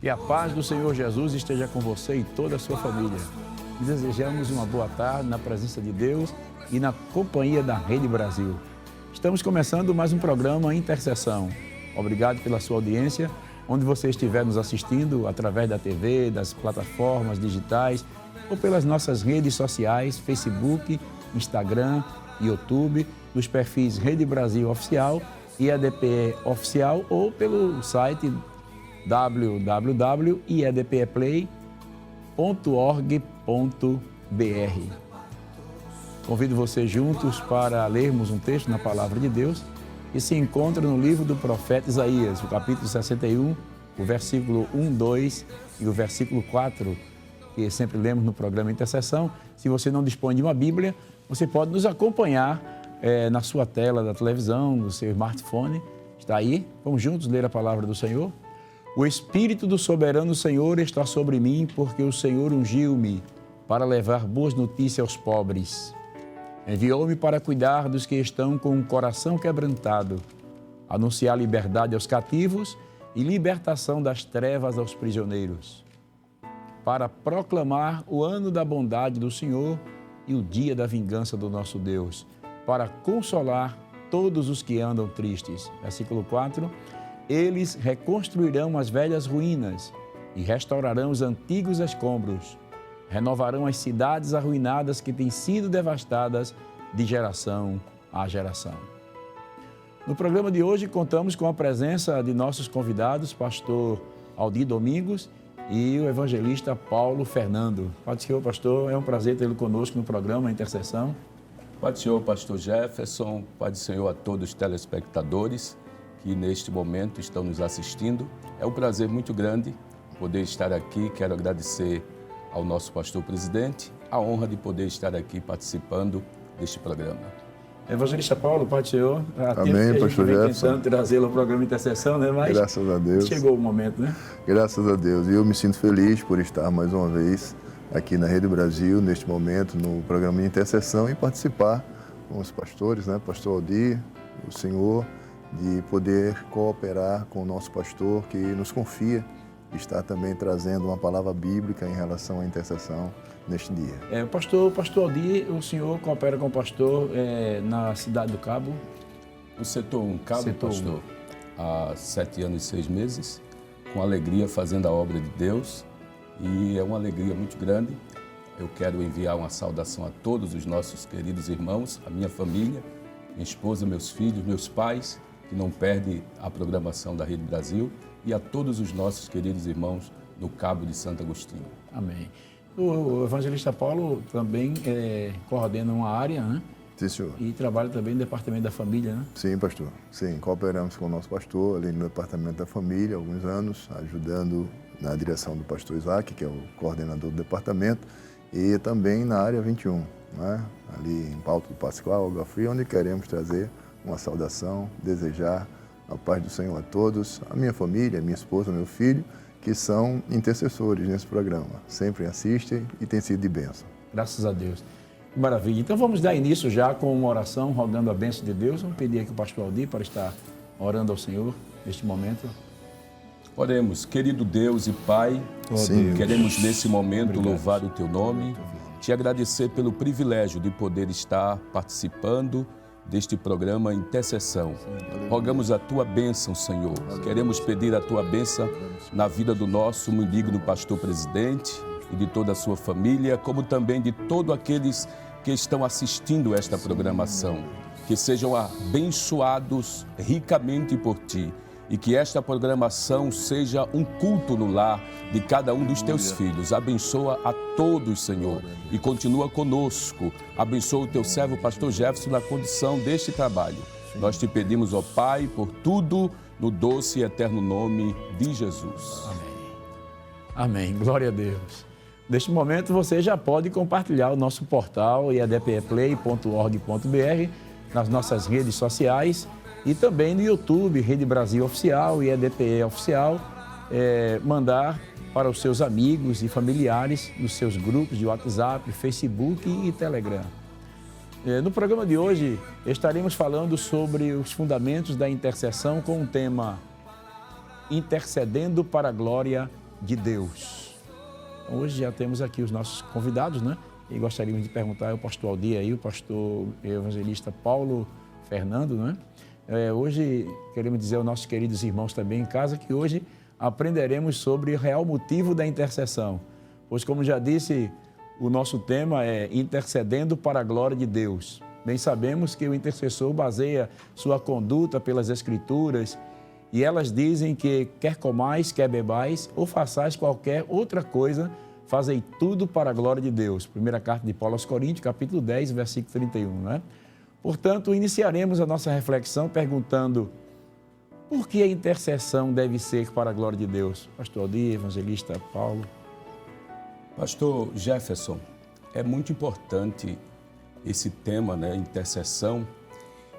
Que a paz do Senhor Jesus esteja com você e toda a sua família. Desejamos uma boa tarde na presença de Deus e na companhia da Rede Brasil. Estamos começando mais um programa Intercessão. Obrigado pela sua audiência, onde você estiver nos assistindo através da TV, das plataformas digitais ou pelas nossas redes sociais, Facebook, Instagram, YouTube, dos perfis Rede Brasil Oficial e EDPE Oficial ou pelo site www.iedpeplay.org.br. Convido vocês juntos para lermos um texto na Palavra de Deus que se encontra no livro do profeta Isaías, o capítulo 61, o versículo 1, 2 e o versículo 4, que sempre lemos no programa Intercessão. Se você não dispõe de uma Bíblia, você pode nos acompanhar na sua tela da televisão, no seu smartphone. Está aí? Vamos juntos ler a Palavra do Senhor? O Espírito do Soberano Senhor está sobre mim, porque o Senhor ungiu-me para levar boas notícias aos pobres. Enviou-me para cuidar dos que estão com o coração quebrantado, anunciar liberdade aos cativos e libertação das trevas aos prisioneiros, para proclamar o ano da bondade do Senhor e o dia da vingança do nosso Deus, para consolar todos os que andam tristes. Versículo 4. Eles reconstruirão as velhas ruínas e restaurarão os antigos escombros. Renovarão as cidades arruinadas que têm sido devastadas de geração a geração. No programa de hoje, contamos com a presença de nossos convidados, pastor Aldir Domingos e o evangelista Paulo Fernando. Pai do Senhor, pastor, é um prazer tê-lo conosco no programa Intercessão. Pai do Senhor, pastor Jefferson, Pai do Senhor a todos os telespectadores que neste momento estão nos assistindo. É um prazer muito grande poder estar aqui. Quero agradecer ao nosso pastor presidente a honra de poder estar aqui participando deste programa. Evangelista Paulo, Pai do Senhor. Amém, pastor Jefferson. Tentando trazê-lo ao programa Intercessão, né? Mas graças a Deus. Chegou o momento, né? Graças a Deus. E eu me sinto feliz por estar mais uma vez aqui na Rede Brasil, neste momento, no programa de Intercessão e participar com os pastores, né? Pastor Aldir, o senhor, de poder cooperar com o nosso pastor que nos confia e está também trazendo uma palavra bíblica em relação à intercessão neste dia. Pastor Aldir, o senhor coopera com o pastor na Cidade do Cabo? No setor 1, Cabo, Setor pastor, há 7 anos e 6 meses, com alegria fazendo a obra de Deus, e é uma alegria muito grande. Eu quero enviar uma saudação a todos os nossos queridos irmãos, a minha família, minha esposa, meus filhos, meus pais, que não perdem a programação da Rede Brasil, e a todos os nossos queridos irmãos no Cabo de Santo Agostinho. Amém. O evangelista Paulo também coordena uma área, né? Sim, senhor. E trabalha também no Departamento da Família, né? Sim, pastor. Sim, cooperamos com o nosso pastor ali no Departamento da Família há alguns anos, ajudando na direção do pastor Isaac, que é o coordenador do departamento, e também na área 21, né? Ali em Paulo do Pascoal, Água Fria, onde queremos trazer uma saudação, desejar a paz do Senhor a todos, a minha família, a minha esposa, meu filho, que são intercessores nesse programa. Sempre assistem e tem sido de bênção. Graças a Deus. Que maravilha. Então vamos dar início já com uma oração, rogando a bênção de Deus. Vamos pedir aqui o pastor Aldir para estar orando ao Senhor neste momento. Oremos. Querido Deus e Pai, queremos nesse momento louvar o Teu nome, te agradecer pelo privilégio de poder estar participando deste programa Intercessão. Rogamos a Tua bênção, Senhor. Queremos pedir a Tua bênção na vida do nosso muito digno pastor presidente e de toda a sua família, como também de todos aqueles que estão assistindo esta programação. Que sejam abençoados ricamente por Ti e que esta programação seja um culto no lar de cada um dos Teus filhos. Abençoa a todos, Senhor, e continua conosco. Abençoa o Teu servo, pastor Jefferson, na condição deste trabalho. Nós Te pedimos, ó Pai, por tudo, no doce e eterno nome de Jesus. Amém. Amém. Glória a Deus. Neste momento, você já pode compartilhar o nosso portal iedpeplay.org.br nas nossas redes sociais e também no YouTube, Rede Brasil Oficial e EDPE Oficial, mandar para os seus amigos e familiares nos seus grupos de WhatsApp, Facebook e Telegram. No programa de hoje, estaremos falando sobre os fundamentos da intercessão com o tema Intercedendo para a Glória de Deus. Hoje já temos aqui os nossos convidados, né? E gostaríamos de perguntar ao pastor Aldir aí, o pastor evangelista Paulo Fernando, né? Hoje queremos dizer aos nossos queridos irmãos também em casa que hoje aprenderemos sobre o real motivo da intercessão. Pois, como já disse, o nosso tema é intercedendo para a glória de Deus. Bem sabemos que o intercessor baseia sua conduta pelas Escrituras e elas dizem que quer comais, quer bebais ou façais qualquer outra coisa, fazei tudo para a glória de Deus. Primeira carta de Paulo aos Coríntios, capítulo 10, versículo 31, né? Portanto, iniciaremos a nossa reflexão perguntando por que a intercessão deve ser para a glória de Deus? Pastor Aldir, evangelista Paulo. Pastor Jefferson, é muito importante esse tema, né, intercessão,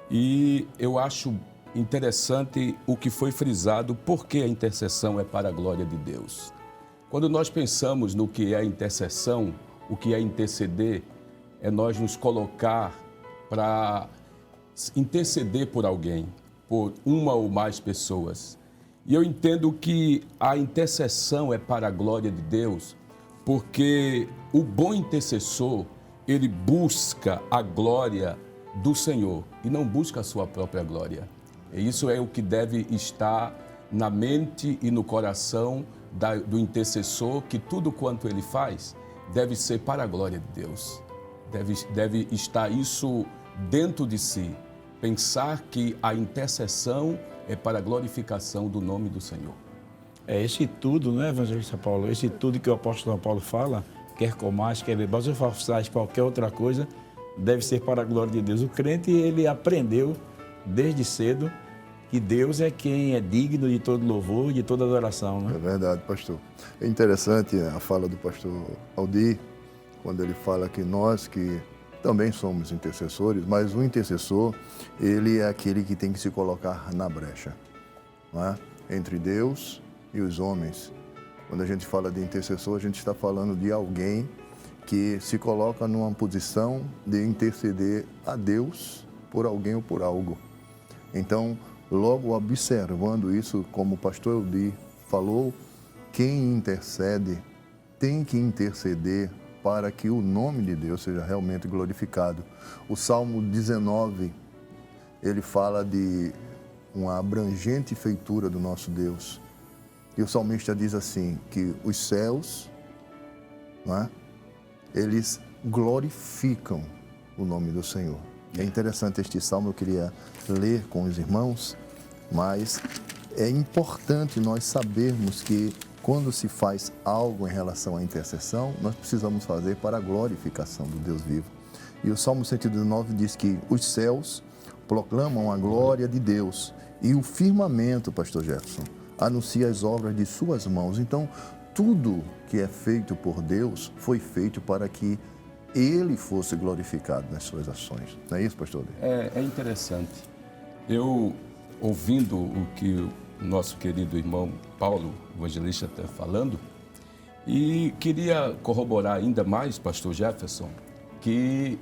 e eu acho interessante o que foi frisado, por que a intercessão é para a glória de Deus. Quando nós pensamos no que é intercessão, o que é interceder, é nós nos colocar para interceder por alguém, por uma ou mais pessoas. E eu entendo que a intercessão é para a glória de Deus, porque o bom intercessor, ele busca a glória do Senhor e não busca a sua própria glória. E isso é o que deve estar na mente e no coração do intercessor, que tudo quanto ele faz deve ser para a glória de Deus. Deve estar isso dentro de si, pensar que a intercessão é para a glorificação do nome do Senhor. Esse tudo, não é, evangelista Paulo? Esse tudo que o apóstolo Paulo fala, quer comais, quer bebais ou façais qualquer outra coisa, deve ser para a glória de Deus. O crente, ele aprendeu desde cedo que Deus é quem é digno de todo louvor e de toda adoração, né? É verdade, pastor. É interessante a fala do pastor Aldir, quando ele fala que nós que também somos intercessores, mas o intercessor, ele é aquele que tem que se colocar na brecha, não é? Entre Deus e os homens. Quando a gente fala de intercessor, a gente está falando de alguém que se coloca numa posição de interceder a Deus por alguém ou por algo. Então, logo observando isso, como o pastor Aldir falou, quem intercede tem que interceder para que o nome de Deus seja realmente glorificado. O Salmo 19, ele fala de uma abrangente feitura do nosso Deus. E o salmista diz assim, que os céus, não é? Eles glorificam o nome do Senhor. É interessante este salmo, eu queria ler com os irmãos, mas é importante nós sabermos que quando se faz algo em relação à intercessão, nós precisamos fazer para a glorificação do Deus vivo. E o Salmo 119 diz que os céus proclamam a glória de Deus e o firmamento, pastor Jefferson, anuncia as obras de suas mãos. Então, tudo que é feito por Deus foi feito para que Ele fosse glorificado nas suas ações. Não é isso, pastor? É interessante. Eu, ouvindo o que o nosso querido irmão Paulo, evangelista, está falando, e queria corroborar ainda mais, pastor Jefferson, que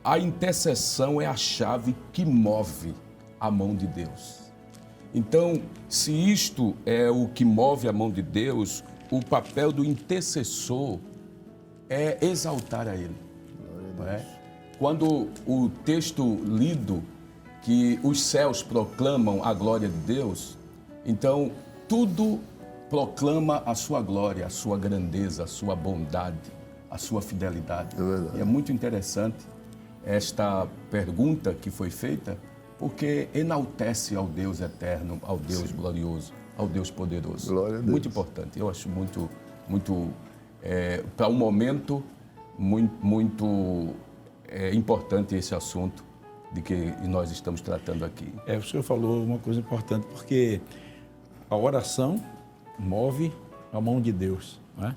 a intercessão é a chave que move a mão de Deus. Então, se isto é o que move a mão de Deus, o papel do intercessor é exaltar a Ele. Não é? Quando o texto lido, que os céus proclamam a glória de Deus, então tudo proclama a sua glória, a sua grandeza, a sua bondade, a sua fidelidade. É muito interessante esta pergunta que foi feita, porque enaltece ao Deus eterno, ao Deus glorioso, ao Deus poderoso. Glória a Deus. Muito importante. Eu acho muito para um momento muito importante esse assunto de que nós estamos tratando aqui. O senhor falou uma coisa importante, porque a oração move a mão de Deus, né?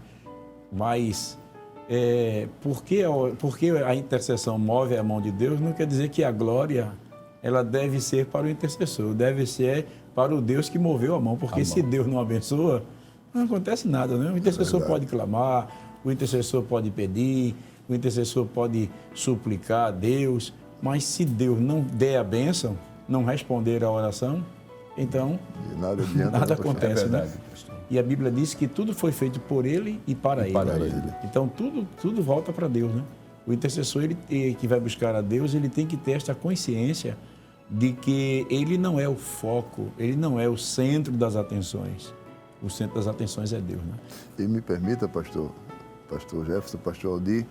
Mas por que a intercessão move a mão de Deus não quer dizer que a glória ela deve ser para o intercessor, deve ser para o Deus que moveu a mão, porque se Deus não abençoa, não acontece nada, né? O intercessor pode clamar, o intercessor pode pedir, o intercessor pode suplicar a Deus, mas se Deus não der a bênção, não responder à oração, então nada adianta, nada acontece. É verdade, né? pastor. E a Bíblia diz que tudo foi feito por ele e para ele. Então, tudo volta para Deus, né? O intercessor que vai buscar a Deus, ele tem que ter esta consciência de que ele não é o foco, ele não é o centro das atenções. O centro das atenções é Deus, né? E me permita, pastor Jefferson, pastor Aldir,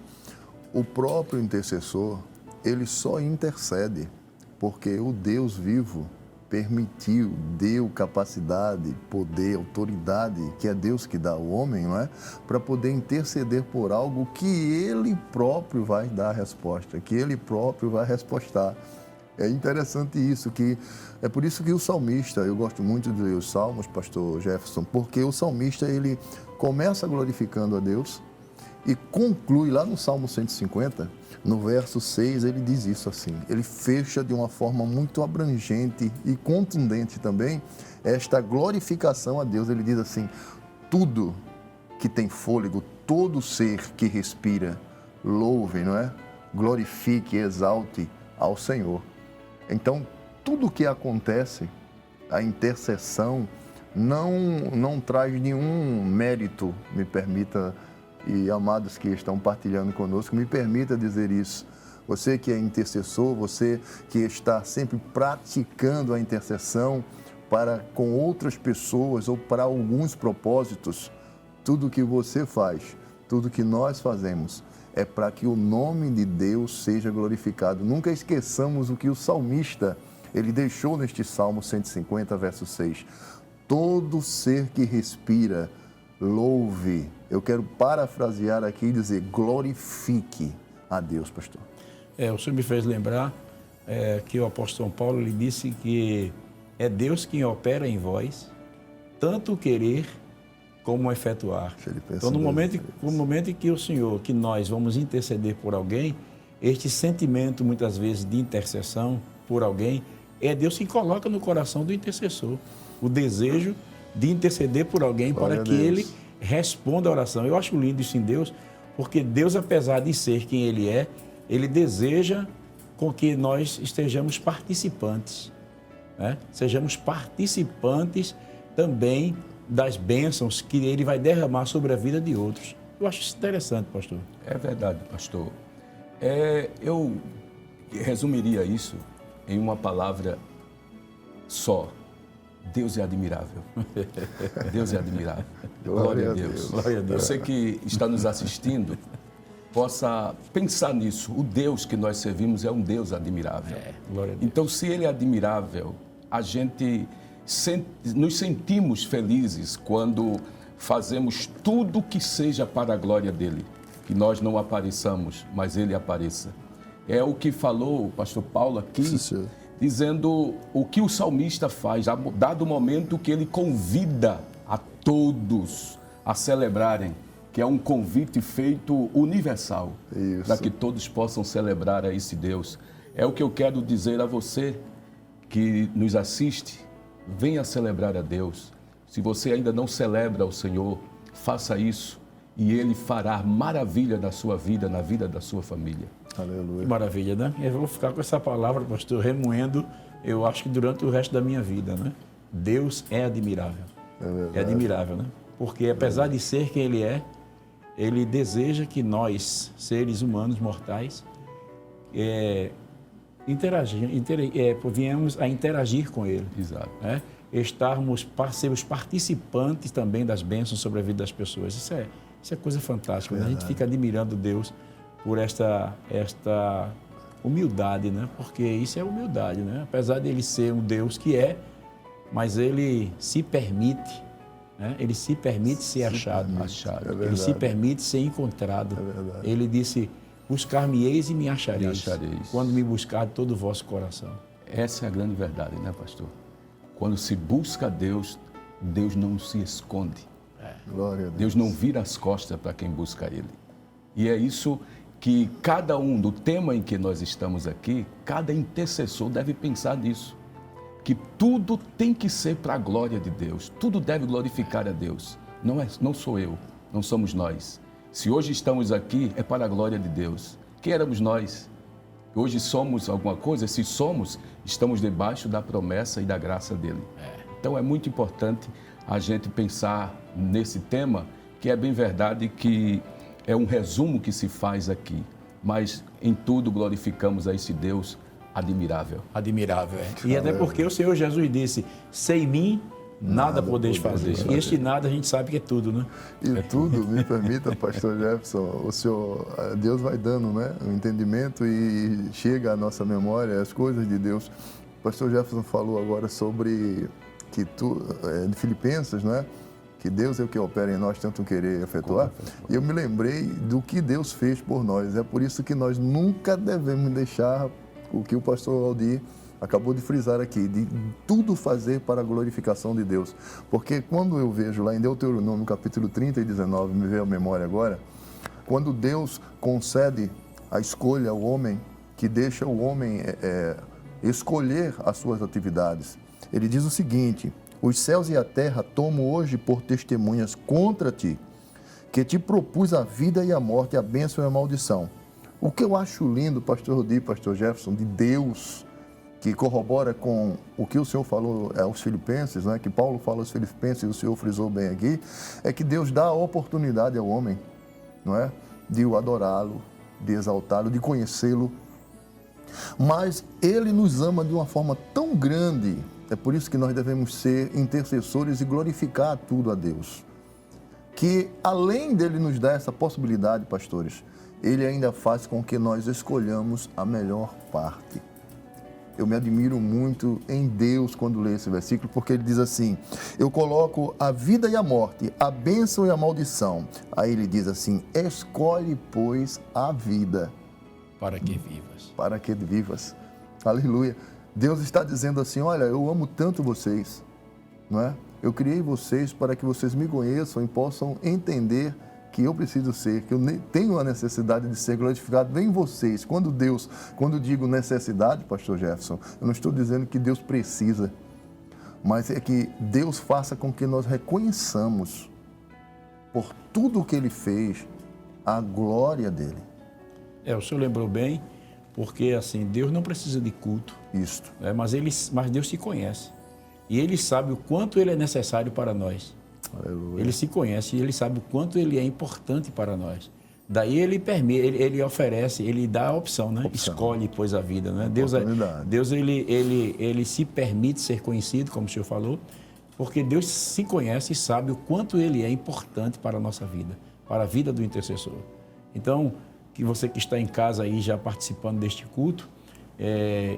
o próprio intercessor, ele só intercede porque o Deus vivo permitiu, deu capacidade, poder, autoridade, que é Deus que dá ao homem, não é? Para poder interceder por algo que ele próprio vai dar a resposta, que ele próprio vai respostar. É interessante isso, que é por isso que o salmista, eu gosto muito de ler os salmos, pastor Jefferson, porque o salmista, ele começa glorificando a Deus e conclui lá no Salmo 150, no verso 6, ele diz isso assim, ele fecha de uma forma muito abrangente e contundente também esta glorificação a Deus. Ele diz assim, tudo que tem fôlego, todo ser que respira, louve, não é? Glorifique, exalte ao Senhor. Então, tudo que acontece, a intercessão, não traz nenhum mérito, me permita, e amados que estão partilhando conosco, me permita dizer isso. Você que é intercessor, você que está sempre praticando a intercessão para com outras pessoas ou para alguns propósitos, tudo que você faz, tudo que nós fazemos, é para que o nome de Deus seja glorificado. Nunca esqueçamos o que o salmista, ele deixou neste Salmo 150, verso 6. Todo ser que respira, louve. Eu quero parafrasear aqui e dizer, glorifique a Deus, pastor. O senhor me fez lembrar que o apóstolo São Paulo lhe disse que é Deus quem opera em vós, tanto o querer como o efetuar. Então, no momento em que o Senhor, que nós vamos interceder por alguém, este sentimento, muitas vezes, de intercessão por alguém, é Deus que coloca no coração do intercessor o desejo de interceder por alguém para que ele responda a oração. Eu acho lindo isso em Deus, porque Deus, apesar de ser quem Ele é, Ele deseja com que nós estejamos participantes, né? Sejamos participantes também das bênçãos que Ele vai derramar sobre a vida de outros. Eu acho isso interessante, pastor. É verdade, pastor. Eu resumiria isso em uma palavra só. Deus é admirável. Deus é admirável. Glória a Deus. Glória a Deus. Você que está nos assistindo, possa pensar nisso. O Deus que nós servimos é um Deus admirável. Glória a Deus. Então, se Ele é admirável, a gente nos sentimos felizes quando fazemos tudo que seja para a glória dEle. Que nós não apareçamos, mas Ele apareça. É o que falou o pastor Paulo aqui, dizendo o que o salmista faz, dado o momento que ele convida a todos a celebrarem, que é um convite feito universal, para que todos possam celebrar a esse Deus. É o que eu quero dizer a você que nos assiste, venha celebrar a Deus. Se você ainda não celebra o Senhor, faça isso e Ele fará maravilha na sua vida, na vida da sua família. Aleluia. Que maravilha, né? Eu vou ficar com essa palavra, pastor, remoendo, eu acho que durante o resto da minha vida, né? Deus é admirável. É admirável, né? Porque apesar de ser quem Ele é, Ele deseja que nós, seres humanos mortais, venhamos a interagir com Ele. Exato. Né? Sermos participantes também das bênçãos sobre a vida das pessoas. Isso é coisa fantástica. Né? A gente fica admirando Deus por esta humildade, né? Porque isso é humildade, né? Apesar de Ele ser um Deus que mas Ele se permite, né? Ele se permite ser achado. Ele se permite ser encontrado. Ele disse, buscar-me-eis e me achareis, quando me buscar de todo o vosso coração. Essa é a grande verdade, né, pastor? Quando se busca a Deus, Deus não se esconde. Glória a Deus. Deus não vira as costas para quem busca Ele. E é isso que cada um, do tema em que nós estamos aqui, cada intercessor deve pensar nisso. Que tudo tem que ser para a glória de Deus. Tudo deve glorificar a Deus. Não sou eu, não somos nós. Se hoje estamos aqui, é para a glória de Deus. Quem éramos nós? Hoje somos alguma coisa? Se somos, estamos debaixo da promessa e da graça dEle. Então é muito importante a gente pensar nesse tema, que é bem verdade que é um resumo que se faz aqui, mas em tudo glorificamos a esse Deus admirável. Admirável, é. E até porque o Senhor Jesus disse, sem mim nada podeis fazer. E este nada a gente sabe que é tudo, né? E tudo, me permita, pastor Jefferson, o Senhor, Deus vai dando, né, o entendimento e chega à nossa memória as coisas de Deus. O pastor Jefferson falou agora sobre que de Filipenses, né? Que Deus é o que opera em nós, tanto querer e efetuar. E eu me lembrei do que Deus fez por nós. É por isso que nós nunca devemos deixar o que o pastor Aldir acabou de frisar aqui, de tudo fazer para a glorificação de Deus. Porque quando eu vejo lá em Deuteronômio, capítulo 30 e 19, me veio à memória agora, quando Deus concede a escolha ao homem, que deixa o homem escolher as suas atividades, ele diz o seguinte: os céus e a terra tomo hoje por testemunhas contra ti, que te propus a vida e a morte, a bênção e a maldição. O que eu acho lindo, pastor Rudi, pastor Jefferson, de Deus, que corrobora com o que o Senhor falou aos Filipenses, né, que Paulo fala aos Filipenses, e o Senhor frisou bem aqui, é que Deus dá a oportunidade ao homem, não é, de o adorá-lo, de exaltá-lo, de conhecê-lo. Mas Ele nos ama de uma forma tão grande, é por isso que nós devemos ser intercessores e glorificar tudo a Deus, que além dele nos dar essa possibilidade, pastores, Ele ainda faz com que nós escolhamos a melhor parte. Eu me admiro muito em Deus quando leio esse versículo, porque ele diz assim: eu coloco a vida e a morte, a bênção e a maldição. Aí ele diz assim: escolhe, pois, a vida. Para que vivas. Para que vivas. Aleluia. Deus está dizendo assim: olha, eu amo tanto vocês, não é? Eu criei vocês para que vocês me conheçam e possam entender que eu preciso ser, que eu tenho a necessidade de ser glorificado em vocês. Quando eu digo necessidade, pastor Jefferson, eu não estou dizendo que Deus precisa, mas é que Deus faça com que nós reconheçamos, por tudo o que Ele fez, a glória dEle. O senhor lembrou bem, porque assim, Deus não precisa de culto, Isto. Mas Deus se conhece. E Ele sabe o quanto Ele é necessário para nós. Aleluia. Ele se conhece e Ele sabe o quanto Ele é importante para nós. Daí Ele permite, ele oferece, Ele dá a opção, né? Escolhe, pois, a vida, né? Deus ele se permite ser conhecido, como o senhor falou, porque Deus se conhece e sabe o quanto Ele é importante para a nossa vida, para a vida do intercessor. Então, que você que está em casa aí já participando deste culto,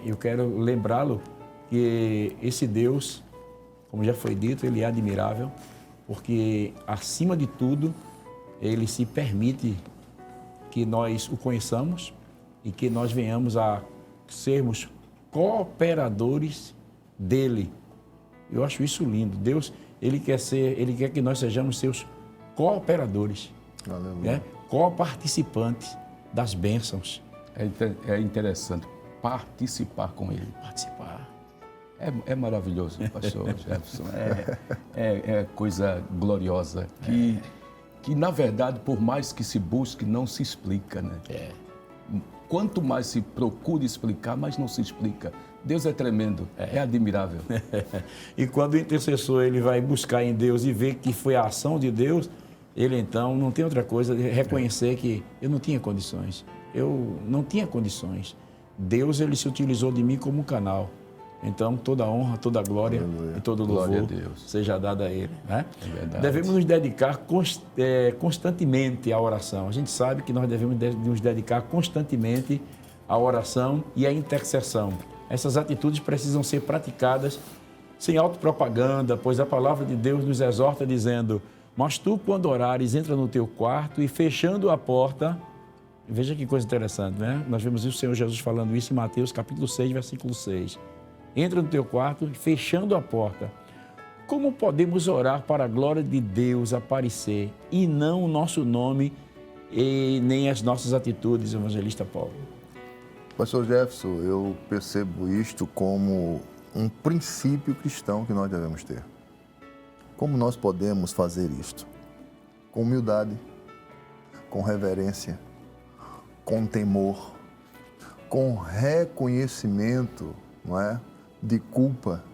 eu quero lembrá-lo que esse Deus, como já foi dito, Ele é admirável, porque, acima de tudo, Ele se permite que nós o conheçamos e que nós venhamos a sermos cooperadores dEle. Eu acho isso lindo. Deus, Ele quer que nós sejamos seus cooperadores, né? Coparticipantes das bênçãos. É interessante participar com Ele. Participar. É maravilhoso, pastor Jefferson. É coisa gloriosa que, na verdade, por mais que se busque, não se explica, né? Quanto mais se procura explicar, mais não se explica. Deus é tremendo, é admirável. E quando o intercessor ele vai buscar em Deus e vê que foi a ação de Deus, ele então não tem outra coisa de reconhecer que eu não tinha condições. Eu não tinha condições. Deus ele se utilizou de mim como um canal. Então, toda a honra, toda a glória e todo o louvor seja dada a Ele. Né? É verdade. Devemos nos dedicar constantemente à oração. A gente sabe que nós devemos nos dedicar constantemente à oração e à intercessão. Essas atitudes precisam ser praticadas sem autopropaganda, pois a palavra de Deus nos exorta dizendo: mas tu, quando orares, entra no teu quarto e fechando a porta... Veja que coisa interessante, né? Nós vemos o Senhor Jesus falando isso em Mateus capítulo 6, versículo 6. Entra no teu quarto, fechando a porta. Como podemos orar para a glória de Deus aparecer e não o nosso nome e nem as nossas atitudes, evangelista Paulo? Pastor Jefferson, eu percebo isto como um princípio cristão que nós devemos ter. Como nós podemos fazer isto? Com humildade, com reverência, com temor, com reconhecimento, não é? De culpa,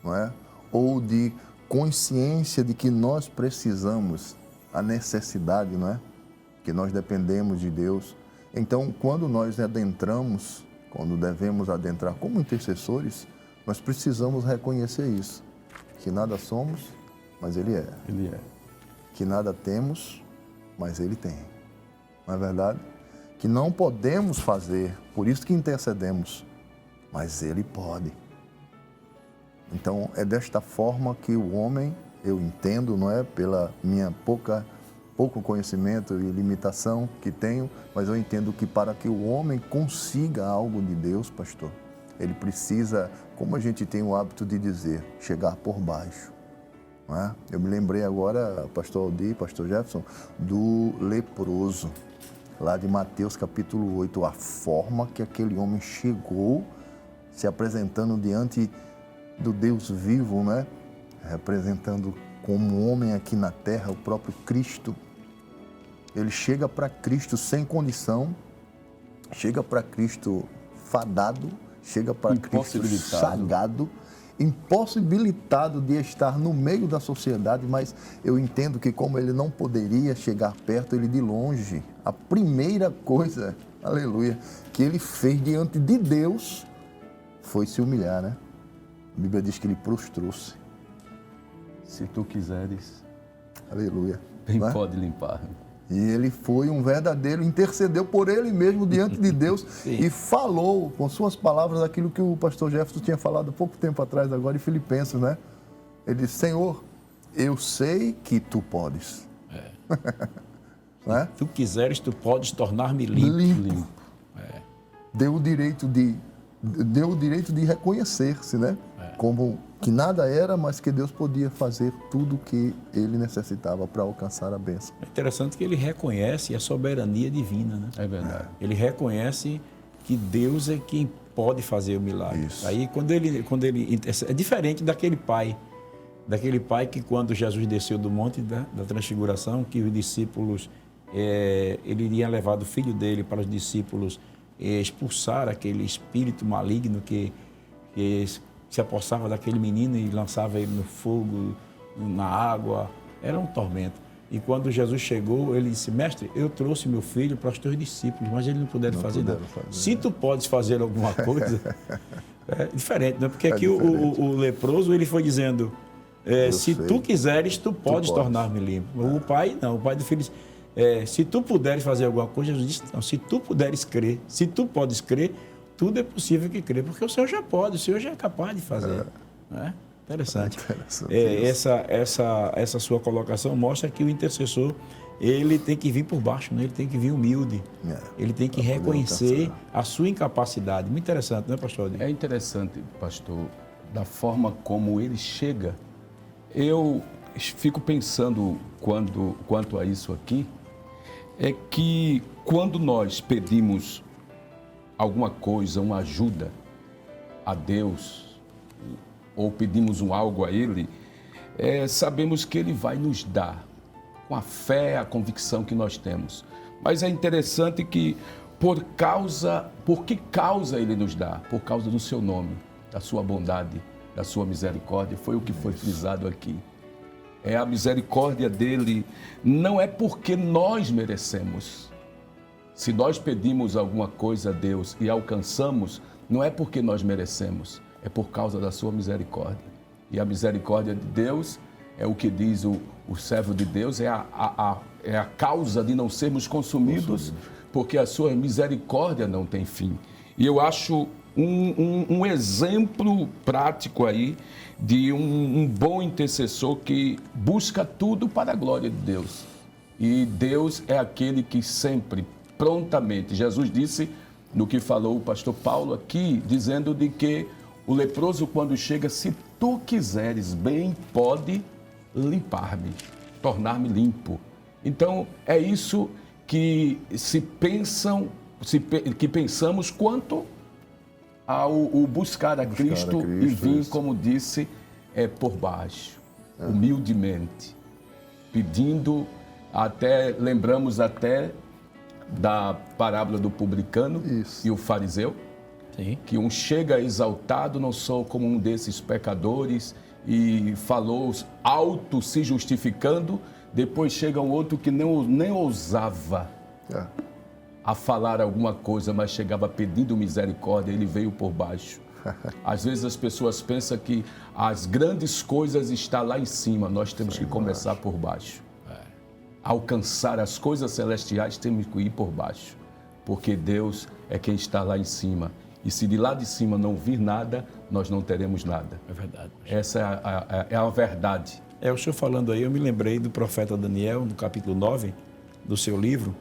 não é? ou de consciência de que nós precisamos, a necessidade, não é? Que nós dependemos de Deus. Então, quando nós adentramos, quando devemos adentrar como intercessores, nós precisamos reconhecer isso, que nada somos, mas Ele é. Ele é. Que nada temos, mas Ele tem. Não é verdade? Que não podemos fazer, por isso que intercedemos, mas Ele pode. Então, é desta forma que o homem, eu entendo, não é? Pela minha pouco conhecimento e limitação que tenho, mas eu entendo que para que o homem consiga algo de Deus, pastor, ele precisa, como a gente tem o hábito de dizer, chegar por baixo. Não é? Eu me lembrei agora, pastor Aldir, pastor Jefferson, do leproso, lá de Mateus capítulo 8, a forma que aquele homem chegou se apresentando diante do Deus vivo, né? Representando como homem aqui na terra, o próprio Cristo. Ele chega para Cristo sem condição, chega para Cristo fadado, chega para Cristo sagado, impossibilitado de estar no meio da sociedade, mas eu entendo que como ele não poderia chegar perto, ele de longe, a primeira coisa, aleluia, que ele fez diante de Deus foi se humilhar, né? A Bíblia diz que ele prostrou-se. Se tu quiseres, aleluia, bem né? Pode limpar. E ele foi um verdadeiro, intercedeu por ele mesmo diante de Deus e falou com suas palavras aquilo que o pastor Jefferson tinha falado há pouco tempo atrás, agora em Filipenses, né? Ele disse, Senhor, eu sei que tu podes. Né? Se tu quiseres, tu podes tornar-me limpo. Deu o direito de reconhecer-se, né? Como que nada era, mas que Deus podia fazer tudo o que ele necessitava para alcançar a bênção. É interessante que ele reconhece a soberania divina, né? É verdade. Ele reconhece que Deus é quem pode fazer o milagre. Isso. Aí quando ele é diferente daquele pai que quando Jesus desceu do monte da transfiguração, que os discípulos, ele iria levar o filho dele para os discípulos expulsar aquele espírito maligno que se apossava daquele menino e lançava ele no fogo, na água. Era um tormento. E quando Jesus chegou, ele disse, mestre, eu trouxe meu filho para os teus discípulos, mas eles não puderam fazer nada. Se tu podes fazer alguma coisa, é diferente, né? Porque aqui o leproso, ele foi dizendo, se tu quiseres, tu podes tornar-me limpo. O pai, não, o pai do filho disse, se tu puderes fazer alguma coisa, Jesus disse, não, se tu puderes crer, se tu podes crer, tudo é possível que crer, porque o Senhor já pode, o Senhor já é capaz de fazer. Né? Interessante. Essa sua colocação mostra que o intercessor, ele tem que vir por baixo, né? Ele tem que vir humilde, ele tem que reconhecer a sua incapacidade. Muito interessante, não é, pastor? É interessante, pastor, da forma como ele chega. Eu fico pensando quanto a isso aqui, é que quando nós pedimos alguma coisa, uma ajuda a Deus, ou pedimos algo a Ele, sabemos que Ele vai nos dar, com a fé, a convicção que nós temos. Mas é interessante que, por que causa Ele nos dá? Por causa do Seu nome, da Sua bondade, da Sua misericórdia, foi o que foi frisado aqui. É a misericórdia dEle, não é porque nós merecemos. Se nós pedimos alguma coisa a Deus e alcançamos, não é porque nós merecemos, é por causa da sua misericórdia. E a misericórdia de Deus é o que diz o servo de Deus, é a causa de não sermos consumidos, porque a sua misericórdia não tem fim. E eu acho um exemplo prático aí de um bom intercessor que busca tudo para a glória de Deus. E Deus é aquele que sempre, prontamente, Jesus disse, no que falou o pastor Paulo aqui, dizendo de que o leproso, quando chega, se tu quiseres bem, pode limpar-me, tornar-me limpo. Então, é isso que que pensamos quanto ao buscar a Cristo e vir, como disse, por baixo, humildemente, pedindo, lembramos até da parábola do publicano e o fariseu, que um chega exaltado, não sou como um desses pecadores e falou alto, se justificando, depois chega um outro que nem ousava a falar alguma coisa, mas chegava pedindo misericórdia, ele veio por baixo. Às vezes as pessoas pensam que as grandes coisas estão lá em cima, nós temos que começar por baixo. Alcançar as coisas celestiais, temos que ir por baixo, porque Deus é quem está lá em cima. E se de lá de cima não vir nada, nós não teremos nada. É verdade. Essa é a verdade. O senhor falando aí, eu me lembrei do profeta Daniel, no capítulo 9 do seu livro,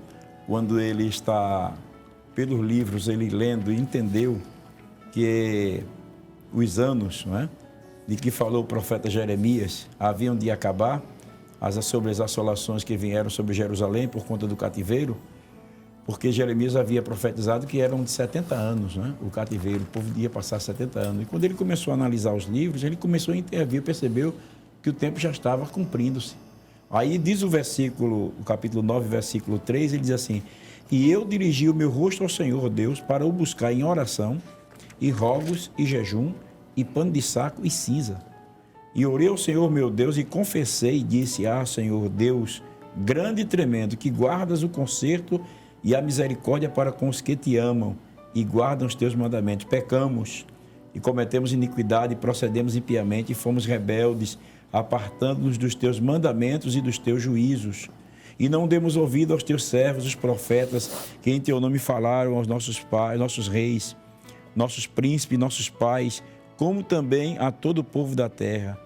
quando ele está, pelos livros, ele lendo e entendeu que os anos, não é, de que falou o profeta Jeremias haviam de acabar, sobre as assolações que vieram sobre Jerusalém por conta do cativeiro, porque Jeremias havia profetizado que eram de 70 anos, né, o cativeiro, o povo ia passar 70 anos. E quando ele começou a analisar os livros, ele começou a intervir, percebeu que o tempo já estava cumprindo-se. Aí diz o capítulo 9, versículo 3, ele diz assim: e eu dirigi o meu rosto ao Senhor Deus para o buscar em oração, e rogos, e jejum, e pano de saco e cinza. E orei ao Senhor meu Deus e confessei e disse: Senhor Deus, grande e tremendo, que guardas o conserto e a misericórdia para com os que te amam e guardam os teus mandamentos. Pecamos e cometemos iniquidade, e procedemos impiamente e fomos rebeldes, apartando-nos dos teus mandamentos e dos teus juízos. E não demos ouvido aos teus servos, os profetas, que em teu nome falaram aos nossos pais, nossos reis, nossos príncipes, nossos pais, como também a todo o povo da terra.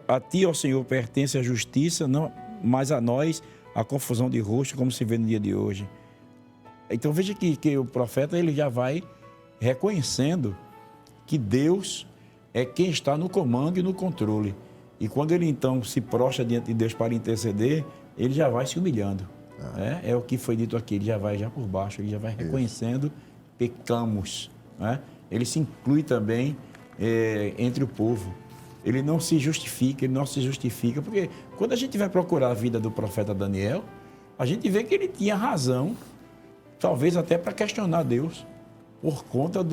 A ti, ó Senhor, pertence a justiça, não, mas a nós a confusão de rosto, como se vê no dia de hoje. Então veja que o profeta ele já vai reconhecendo que Deus é quem está no comando e no controle. E quando ele então se prostra diante de Deus para interceder, ele já vai se humilhando. É o que foi dito aqui, ele já vai por baixo, ele já vai reconhecendo: pecamos. Ele se inclui também entre o povo. Ele não se justifica, porque quando a gente vai procurar a vida do profeta Daniel, a gente vê que ele tinha razão, talvez até para questionar Deus, por conta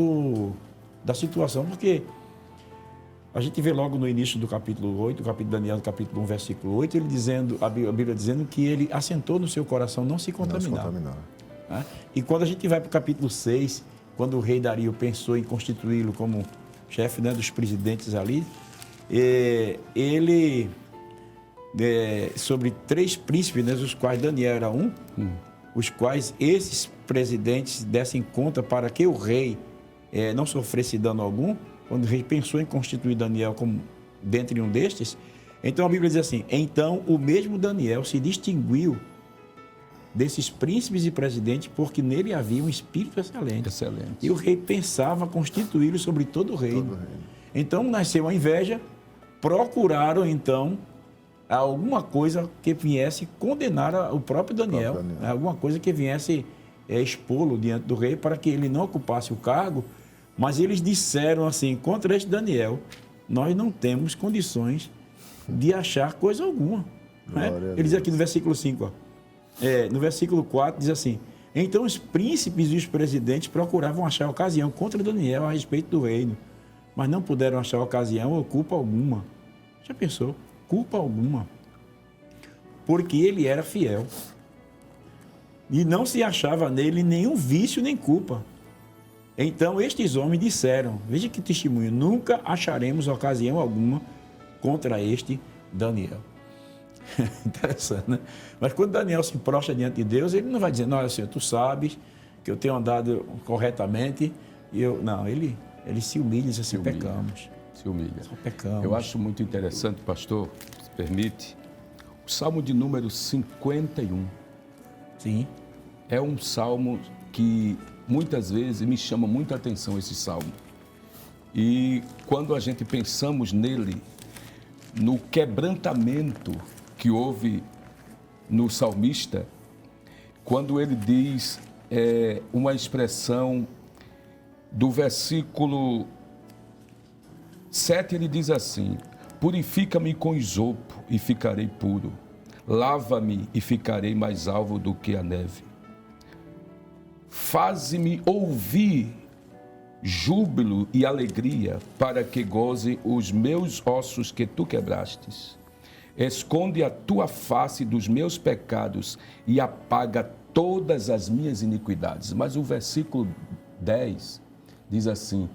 da situação, porque a gente vê logo no início do capítulo 8, o capítulo de Daniel, capítulo 1, versículo 8, ele dizendo, a Bíblia dizendo que ele assentou no seu coração não se contaminar. E quando a gente vai para o capítulo 6, quando o rei Dario pensou em constituí-lo como chefe, né, dos presidentes ali, ele, sobre 3 príncipes, né, os quais Daniel era um, os quais esses presidentes dessem conta para que o rei não sofresse dano algum. Quando o rei pensou em constituir Daniel como dentre um destes, então a Bíblia diz assim: então o mesmo Daniel se distinguiu desses príncipes e presidentes, porque nele havia um espírito excelente. E o rei pensava constituí-lo sobre todo o reino. Então nasceu a inveja, procuraram então alguma coisa que viesse condenar o próprio Daniel. Alguma coisa que viesse expô-lo diante do rei para que ele não ocupasse o cargo. Mas eles disseram assim: contra este Daniel, nós não temos condições de achar coisa alguma. Ele diz aqui no versículo 5, no versículo 4 diz assim: então os príncipes e os presidentes procuravam achar ocasião contra Daniel a respeito do reino, mas não puderam achar ocasião ou culpa alguma. Já pensou? Culpa alguma. Porque ele era fiel. E não se achava nele nenhum vício nem culpa. Então estes homens disseram, veja que testemunho: nunca acharemos ocasião alguma contra este Daniel. Interessante, né? Mas quando Daniel se prostra diante de Deus, ele não vai dizer: olha, Senhor, tu sabes que eu tenho andado corretamente. E não, ele se humilha e diz assim: pecamos. Se humilha. Só pecamos. Eu acho muito interessante, pastor, se permite, o Salmo de número 51. Sim. É um salmo que muitas vezes me chama muita atenção, esse salmo. E quando a gente pensamos nele, no quebrantamento que houve no salmista, quando ele diz uma expressão do versículo 7, ele diz assim: purifica-me com isopo e ficarei puro, lava-me e ficarei mais alvo do que a neve. Faze-me ouvir júbilo e alegria, para que goze os meus ossos que tu quebrastes. Esconde a tua face dos meus pecados e apaga todas as minhas iniquidades. Mas o versículo 10 diz assim: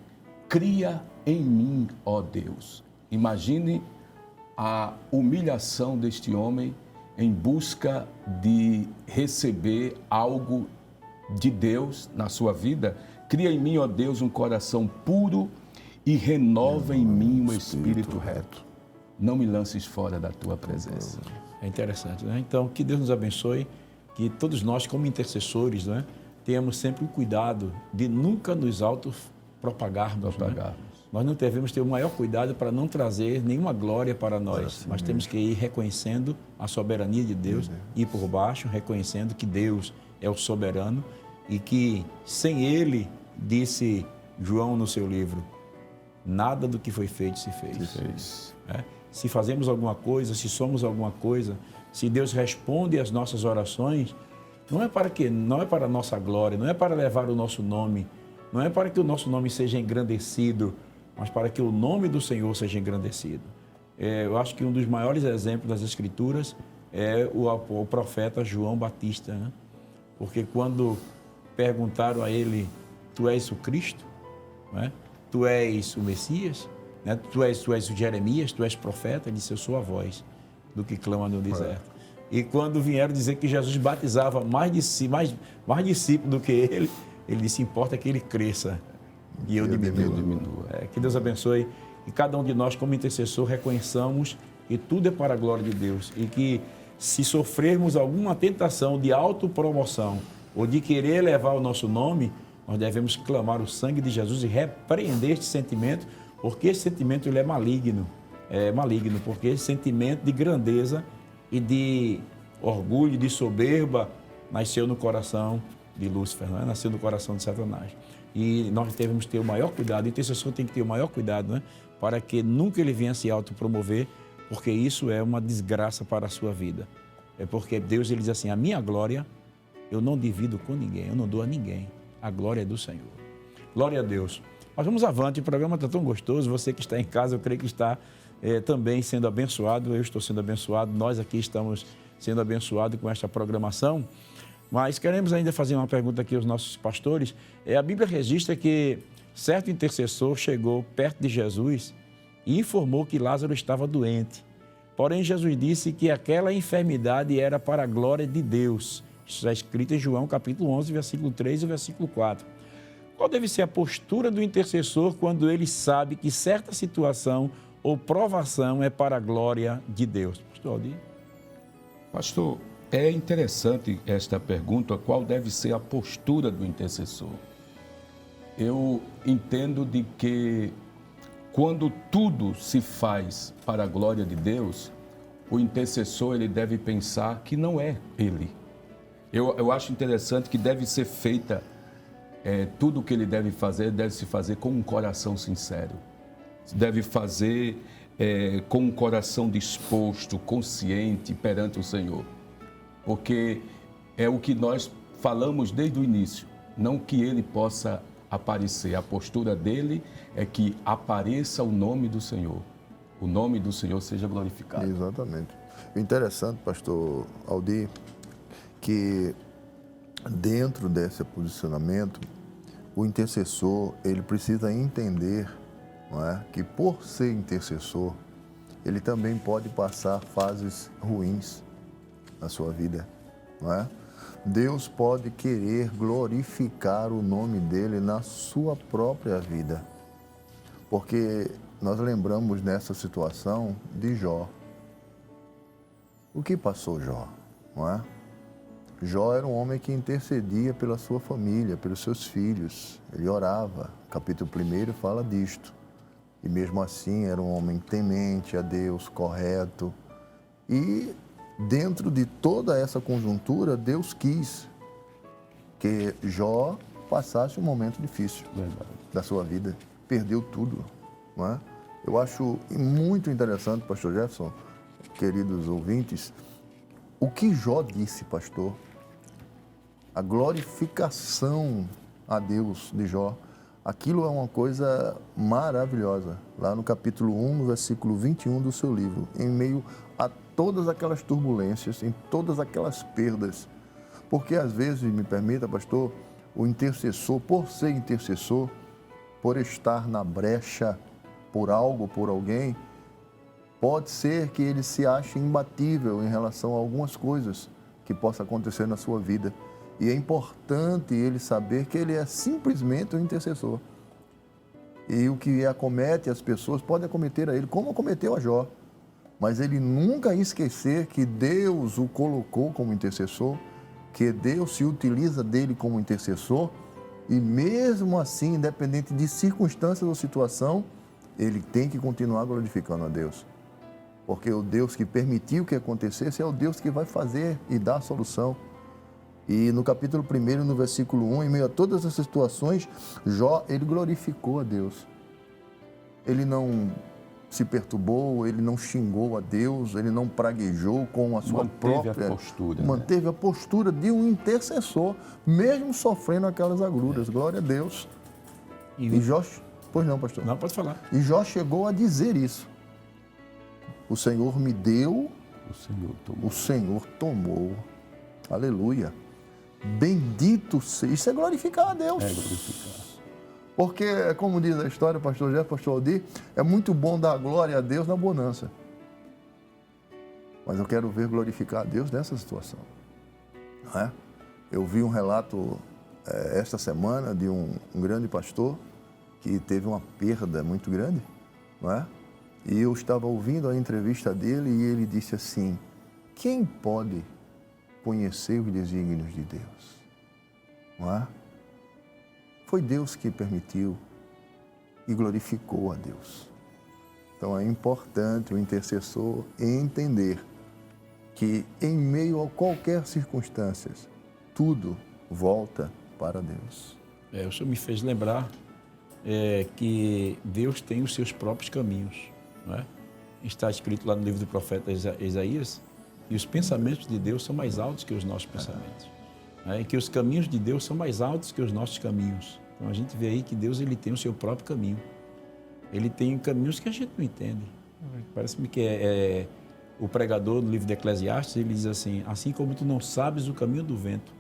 cria em mim, ó Deus. Imagine a humilhação deste homem em busca de receber algo de Deus na sua vida. Cria em mim, ó Deus, um coração puro e renova em mim um espírito reto. Não me lances fora da tua presença. É interessante, né? Então, que Deus nos abençoe, que todos nós, como intercessores, né, tenhamos sempre o cuidado de nunca nos autopropagarmos. Né? Nós não devemos ter o maior cuidado para não trazer nenhuma glória para nós, mas temos que ir reconhecendo a soberania de Deus, ir por baixo, reconhecendo que Deus é o soberano e que sem Ele, disse João no seu livro, nada do que foi feito se fez. Se fazemos alguma coisa, se somos alguma coisa, se Deus responde às nossas orações, não é para a nossa glória, não é para levar o nosso nome, não é para que o nosso nome seja engrandecido, mas para que o nome do Senhor seja engrandecido. Eu acho que um dos maiores exemplos das Escrituras é o profeta João Batista, né? Porque quando perguntaram a ele, tu és o Cristo, né? Tu és o Messias, né? Tu és o Jeremias, tu és profeta, ele disse, eu sou a voz do que clama no deserto. E quando vieram dizer que Jesus batizava mais discípulos do que ele disse, importa que ele cresça e eu diminua. Que Deus abençoe e cada um de nós, como intercessor, reconheçamos que tudo é para a glória de Deus e que se sofrermos alguma tentação de autopromoção ou de querer elevar o nosso nome, nós devemos clamar o sangue de Jesus e repreender este sentimento, porque esse sentimento ele é maligno, porque esse sentimento de grandeza e de orgulho, de soberba, nasceu no coração de Lúcifer, não é? Nasceu no coração de Satanás. E nós devemos ter o maior cuidado, o intercessor tem que ter o maior cuidado, né? Para que nunca ele venha se autopromover, porque isso é uma desgraça para a sua vida. É porque Deus ele diz assim, a minha glória eu não divido com ninguém, eu não dou a ninguém. A glória é do Senhor. Glória a Deus. Mas vamos avante, o programa está tão gostoso, você que está em casa, eu creio que está também sendo abençoado, eu estou sendo abençoado, nós aqui estamos sendo abençoados com esta programação. Mas queremos ainda fazer uma pergunta aqui aos nossos pastores. A Bíblia registra que certo intercessor chegou perto de Jesus e informou que Lázaro estava doente. Porém, Jesus disse que aquela enfermidade era para a glória de Deus. Isso está escrito em João capítulo 11, versículo 3 e versículo 4. Qual deve ser a postura do intercessor quando ele sabe que certa situação ou provação é para a glória de Deus? Pastor Aldir. Pastor, é interessante esta pergunta, qual deve ser a postura do intercessor? Eu entendo de que quando tudo se faz para a glória de Deus, o intercessor ele deve pensar que não é ele. Eu acho interessante que deve ser feita, tudo o que ele deve se fazer com um coração sincero. Deve fazer com um coração disposto, consciente perante o Senhor. Porque é o que nós falamos desde o início, não que ele possa aparecer. A postura dele é que apareça o nome do Senhor. O nome do Senhor seja glorificado. Exatamente. O interessante, pastor Aldir, que dentro desse posicionamento, o intercessor, ele precisa entender, não é, que por ser intercessor, ele também pode passar fases ruins na sua vida, não é? Deus pode querer glorificar o nome dele na sua própria vida, porque nós lembramos nessa situação de Jó. O que passou Jó, não é? Jó era um homem que intercedia pela sua família, pelos seus filhos. Ele orava. O capítulo 1 fala disto. E mesmo assim era um homem temente a Deus, correto. E dentro de toda essa conjuntura, Deus quis que Jó passasse um momento difícil da sua vida. Perdeu tudo, não é? Eu acho muito interessante, pastor Jefferson, queridos ouvintes, o que Jó disse, pastor, a glorificação a Deus de Jó, Aquilo é uma coisa maravilhosa. Lá no capítulo 1, no versículo 21 do seu livro, em meio a todas aquelas turbulências, em todas aquelas perdas. Porque às vezes, me permita, pastor, o intercessor, por ser intercessor, por estar na brecha por algo, por alguém, pode ser que ele se ache imbatível em relação a algumas coisas que possa acontecer na sua vida. E é importante ele saber que ele é simplesmente um intercessor. E o que acomete as pessoas pode acometer a ele, como acometeu a Jó. Mas ele nunca esquecer que Deus o colocou como intercessor, que Deus se utiliza dele como intercessor, e mesmo assim, independente de circunstâncias ou situação, ele tem que continuar glorificando a Deus. Porque o Deus que permitiu que acontecesse é o Deus que vai fazer e dar a solução. E no capítulo 1, no versículo 1, em meio a todas essas situações, Jó, ele glorificou a Deus. Ele não se perturbou, ele não xingou a Deus, ele não praguejou com a sua própria... Manteve a postura de um intercessor, mesmo sofrendo aquelas agruras. Glória a Deus. E Jó... Pois não, pastor? Não, pode falar. E Jó chegou a dizer isso. O Senhor me deu, o Senhor tomou. Aleluia. Bendito seja. Isso é glorificar a Deus. É glorificar. Porque, como diz a história, pastor Jé, pastor Aldir, é muito bom dar glória a Deus na bonança. Mas eu quero ver glorificar a Deus nessa situação. Não é? Eu vi um relato esta semana de um grande pastor que teve uma perda muito grande, não é? E eu estava ouvindo a entrevista dele e ele disse assim: quem pode conhecer os desígnios de Deus? Não é? Foi Deus que permitiu e glorificou a Deus. Então é importante o intercessor entender que em meio a qualquer circunstância, tudo volta para Deus. O senhor me fez lembrar que Deus tem os seus próprios caminhos. Não é? Está escrito lá no livro do profeta Isaías, e os pensamentos de Deus são mais altos que os nossos pensamentos. E que os caminhos de Deus são mais altos que os nossos caminhos. Então a gente vê aí que Deus ele tem o seu próprio caminho. Ele tem caminhos que a gente não entende. Parece-me que o pregador no livro de Eclesiastes, ele diz assim como tu não sabes o caminho do vento,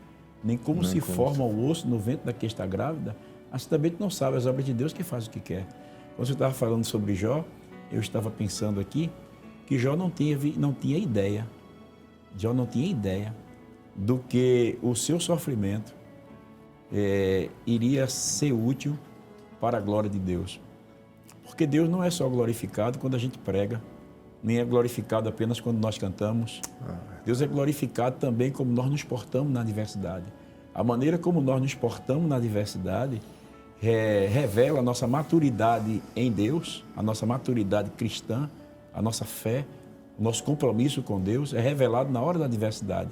nem como se forma o osso no ventre da que está grávida, assim também tu não sabes as obras de Deus que faz o que quer. Quando você estava falando sobre Jó, eu estava pensando aqui que Jó não tinha ideia. Jó não tinha ideia do que o seu sofrimento iria ser útil para a glória de Deus. Porque Deus não é só glorificado quando a gente prega, nem é glorificado apenas quando nós cantamos. Deus é glorificado também como nós nos portamos na adversidade. A maneira como nós nos portamos na adversidade revela a nossa maturidade em Deus, a nossa maturidade cristã, a nossa fé, o nosso compromisso com Deus é revelado na hora da adversidade.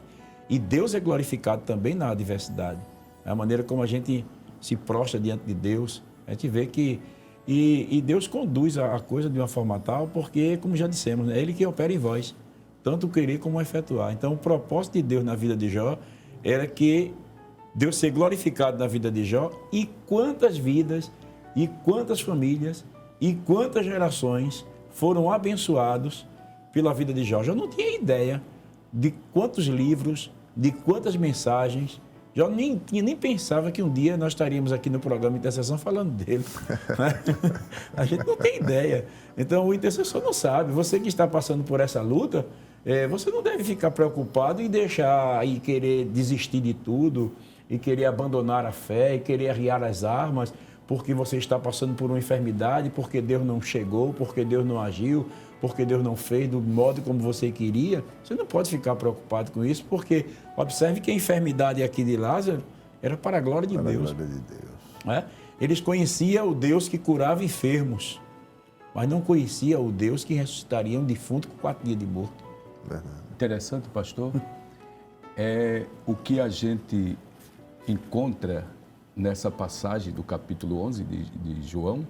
E Deus é glorificado também na adversidade. A maneira como a gente se prostra diante de Deus, a gente vê que... E Deus conduz a coisa de uma forma tal, porque, como já dissemos, é Ele que opera em vós, tanto querer como efetuar. Então, o propósito de Deus na vida de Jó era que Deus ser glorificado na vida de Jó, e quantas vidas, e quantas famílias, e quantas gerações foram abençoados pela vida de Jó. Jó não tinha ideia de quantos livros, de quantas mensagens. Jó nem pensava que um dia nós estaríamos aqui no programa de intercessão falando dele. A gente não tem ideia. Então, o intercessor não sabe. Você que está passando por essa luta, você não deve ficar preocupado em deixar e querer desistir de tudo, e querer abandonar a fé, e querer arriar as armas, porque você está passando por uma enfermidade, porque Deus não chegou, porque Deus não agiu, porque Deus não fez do modo como você queria. Você não pode ficar preocupado com isso, porque observe que a enfermidade aqui de Lázaro era para a glória de Deus. Para a glória de Deus. Eles conheciam o Deus que curava enfermos, mas não conheciam o Deus que ressuscitaria um defunto com 4 dias de morto. Verdade. Interessante, pastor, é o que a gente encontra nessa passagem do capítulo 11 de João,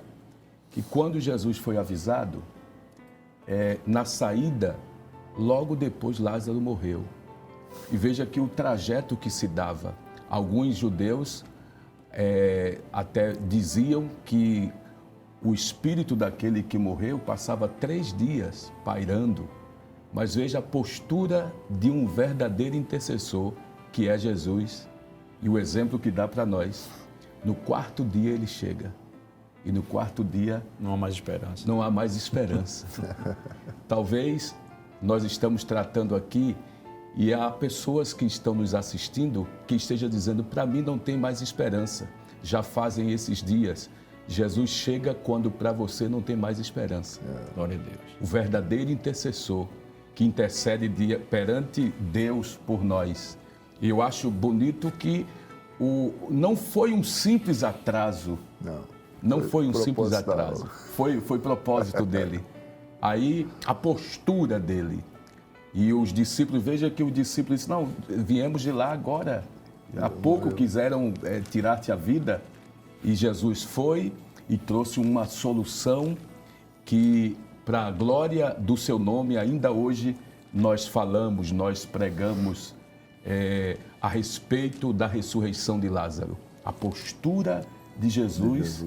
que quando Jesus foi avisado, na saída, logo depois Lázaro morreu. E veja que o trajeto que se dava, alguns judeus até diziam que o espírito daquele que morreu passava 3 dias pairando. Mas veja a postura de um verdadeiro intercessor, que é Jesus, e o exemplo que dá para nós. No 4º dia ele chega, e no 4º dia não há mais esperança. Não há mais esperança. Talvez nós estamos tratando aqui e há pessoas que estão nos assistindo que estejam dizendo, para mim não tem mais esperança. Já fazem esses dias. Jesus chega quando para você não tem mais esperança. Glória a Deus. O verdadeiro intercessor que intercede perante Deus por nós. E eu acho bonito que não foi um simples atraso. Não foi um simples atraso. Foi propósito dele. Aí a postura dele. E os discípulos, veja que os discípulos disseram, não, viemos de lá agora. Há pouco quiseram tirar-te a vida. E Jesus foi e trouxe uma solução que, para a glória do seu nome, ainda hoje nós falamos, nós pregamos a respeito da ressurreição de Lázaro. A postura de Jesus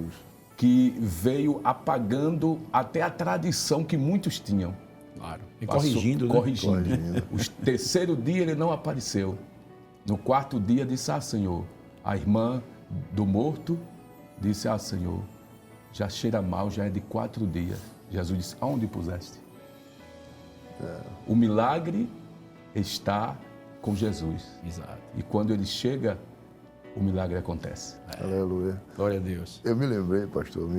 que veio apagando até a tradição que muitos tinham. Claro. E corrigindo. O 3º dia ele não apareceu. No 4º dia disse, Senhor, a irmã do morto disse, Senhor, já cheira mal, já é de 4 dias. Jesus disse, aonde puseste? O milagre está com Jesus. Exato. E quando ele chega, o milagre acontece. Aleluia. Glória a Deus. Eu me lembrei, pastor,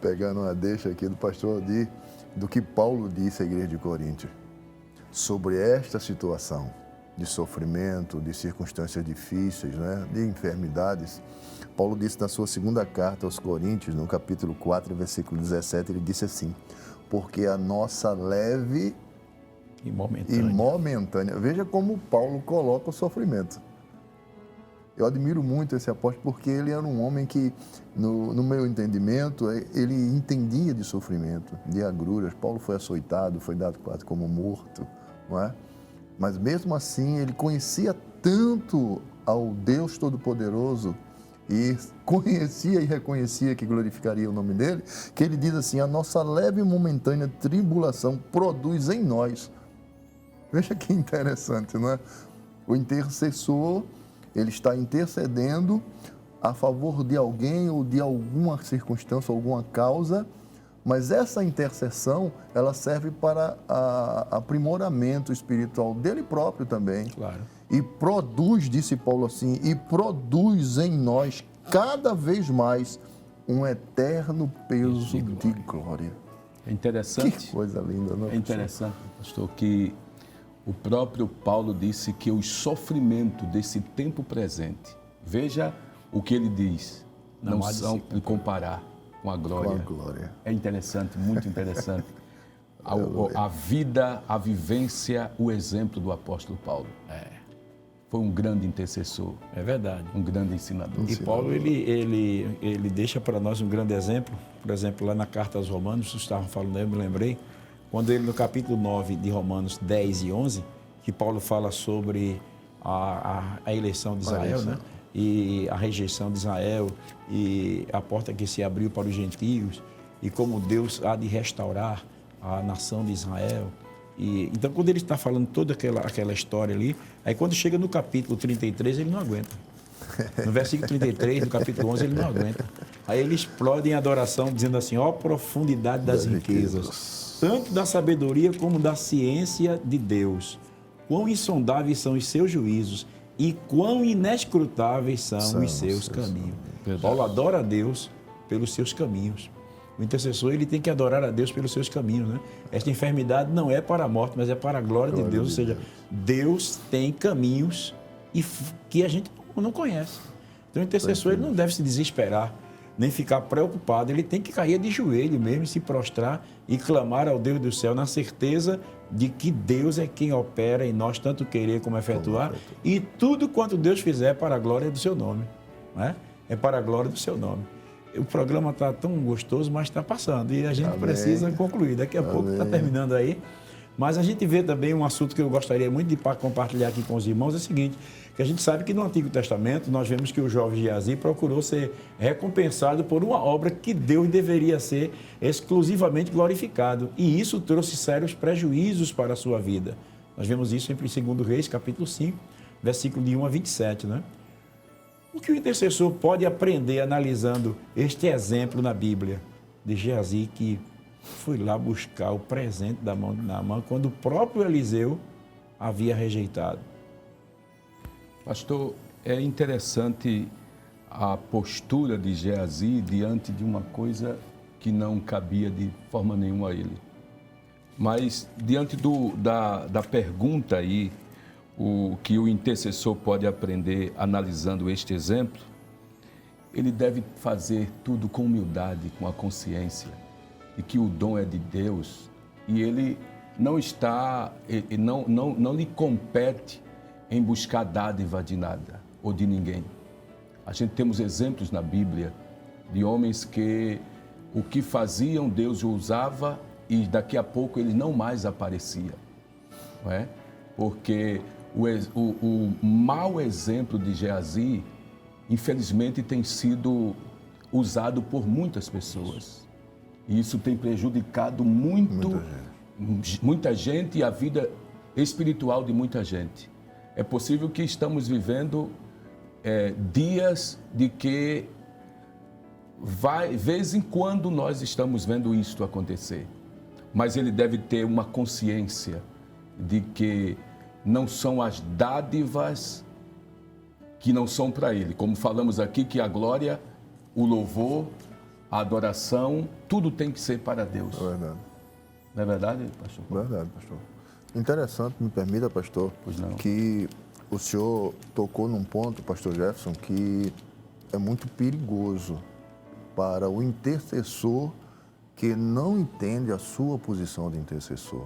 pegando uma deixa aqui do pastor Adi, do que Paulo disse à igreja de Corinto sobre esta situação de sofrimento, de circunstâncias difíceis, né, de enfermidades. Paulo disse na sua 2ª carta aos Coríntios, no capítulo 4, versículo 17, ele disse assim, porque a nossa leve e momentânea. Veja como Paulo coloca o sofrimento. Eu admiro muito esse apóstolo porque ele era um homem que, no meu entendimento, ele entendia de sofrimento, de agruras. Paulo foi açoitado, foi dado quase como morto, não é? Mas mesmo assim ele conhecia tanto ao Deus Todo-Poderoso e conhecia e reconhecia que glorificaria o nome dele, que ele diz assim, a nossa leve e momentânea tribulação produz em nós. Veja que interessante, não é? O intercessor, ele está intercedendo a favor de alguém ou de alguma circunstância, alguma causa, mas essa intercessão, ela serve para aprimoramento espiritual dele próprio também. Claro. E produz, disse Paulo assim, e produz em nós cada vez mais um eterno peso de glória. É interessante. Que coisa linda, não é? É interessante, pastor, que o próprio Paulo disse que os sofrimentos desse tempo presente, veja o que ele diz, não são de comparar com a glória. Com a glória. É interessante, muito interessante. A vida, a vivência, o exemplo do apóstolo Paulo. Foi um grande intercessor. É verdade. Um grande ensinador. E Paulo, ele deixa para nós um grande exemplo. Por exemplo, lá na carta aos Romanos, vocês estavam falando, eu me lembrei, quando ele, no capítulo 9 de Romanos 10 e 11, que Paulo fala sobre a eleição de Israel, né? E a rejeição de Israel, e a porta que se abriu para os gentios, e como Deus há de restaurar a nação de Israel. Então, quando ele está falando toda aquela história ali, aí quando chega no capítulo 33, ele não aguenta. No versículo 33, no capítulo 11, ele não aguenta. Aí ele explode em adoração, dizendo assim, ó profundidade das riquezas, tanto da sabedoria como da ciência de Deus. Quão insondáveis são os seus juízos e quão inescrutáveis são os seus caminhos. Paulo adora a Deus pelos seus caminhos. O intercessor, ele tem que adorar a Deus pelos seus caminhos, né? Esta enfermidade não é para a morte, mas é para a glória de Deus. Ou seja, Deus tem caminhos que a gente não conhece. Então, o intercessor, ele não deve se desesperar, nem ficar preocupado. Ele tem que cair de joelho mesmo, se prostrar e clamar ao Deus do céu, na certeza de que Deus é quem opera em nós, tanto querer como efetuar, e tudo quanto Deus fizer é para a glória do seu nome, né? É para a glória do seu nome. O programa está tão gostoso, mas está passando e a gente precisa concluir. Daqui a pouco está terminando aí. Mas a gente vê também um assunto que eu gostaria muito de compartilhar aqui com os irmãos, é o seguinte, que a gente sabe que no Antigo Testamento nós vemos que o jovem Geazi procurou ser recompensado por uma obra que Deus deveria ser exclusivamente glorificado. E isso trouxe sérios prejuízos para a sua vida. Nós vemos isso em 2 Reis, capítulo 5, versículo de 1 a 27, né? O que o intercessor pode aprender analisando este exemplo na Bíblia de Geazi, que foi lá buscar o presente da mão de Naamã quando o próprio Eliseu havia rejeitado? Pastor, é interessante a postura de Geazi diante de uma coisa que não cabia de forma nenhuma a ele. Mas diante da pergunta aí, o que o intercessor pode aprender analisando este exemplo, ele deve fazer tudo com humildade, com a consciência de que o dom é de Deus e ele não lhe compete em buscar dádiva de nada ou de ninguém. A gente temos exemplos na Bíblia de homens que o que faziam Deus usava e daqui a pouco ele não mais aparecia, não é? Porque o mau exemplo de Geazi, infelizmente, tem sido usado por muitas pessoas. E isso tem prejudicado muita gente e a vida espiritual de muita gente. É possível que estamos vivendo dias de que, vez em quando, nós estamos vendo isto acontecer. Mas ele deve ter uma consciência de que não são as dádivas que não são para ele. Como falamos aqui, que a glória, o louvor, a adoração, tudo tem que ser para Deus. É verdade. Não é verdade, pastor? Verdade, pastor. Interessante, me permita, pastor, que o senhor tocou num ponto, pastor Jefferson, que é muito perigoso para o intercessor que não entende a sua posição de intercessor.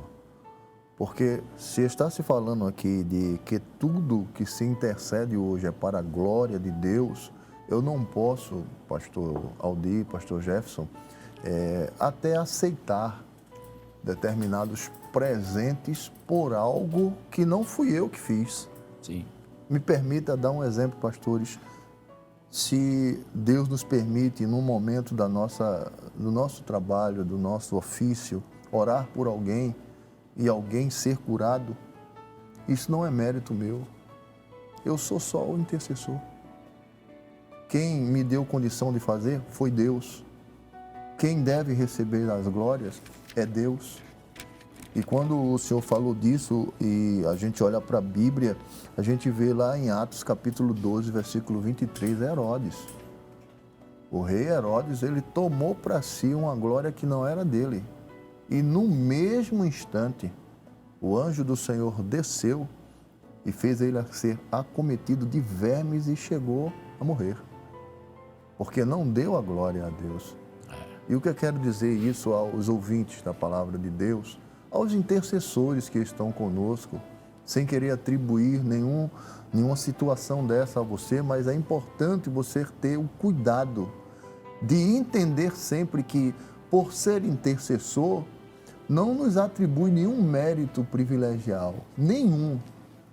Porque se está se falando aqui de que tudo que se intercede hoje é para a glória de Deus, eu não posso, pastor Aldir, pastor Jefferson, até aceitar determinados presentes por algo que não fui eu que fiz. Sim. Me permita dar um exemplo, pastores. Se Deus nos permite, num momento do nosso trabalho, do nosso ofício, orar por alguém e alguém ser curado, isso não é mérito meu. Eu sou só o intercessor. Quem me deu condição de fazer foi Deus. Quem deve receber as glórias é Deus. E quando o senhor falou disso e a gente olha para a Bíblia, a gente vê lá em Atos capítulo 12, versículo 23, Herodes. O rei Herodes, ele tomou para si uma glória que não era dele. E no mesmo instante, o anjo do Senhor desceu e fez ele ser acometido de vermes e chegou a morrer. Porque não deu a glória a Deus. E o que eu quero dizer isso aos ouvintes da palavra de Deus, aos intercessores que estão conosco, sem querer atribuir nenhuma situação dessa a você, mas é importante você ter o cuidado de entender sempre que, por ser intercessor, não nos atribui nenhum mérito privilegial, nenhum.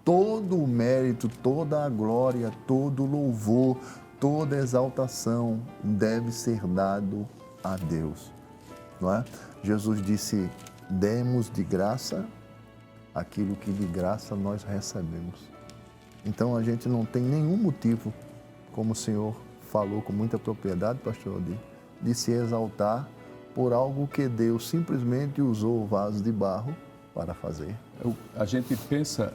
Todo o mérito, toda a glória, todo o louvor, toda a exaltação deve ser dado a Deus, não é? Jesus disse: demos de graça aquilo que de graça nós recebemos. Então a gente não tem nenhum motivo, como o senhor falou com muita propriedade, pastor Aldir, de se exaltar por algo que Deus simplesmente usou o vaso de barro para fazer. A gente pensa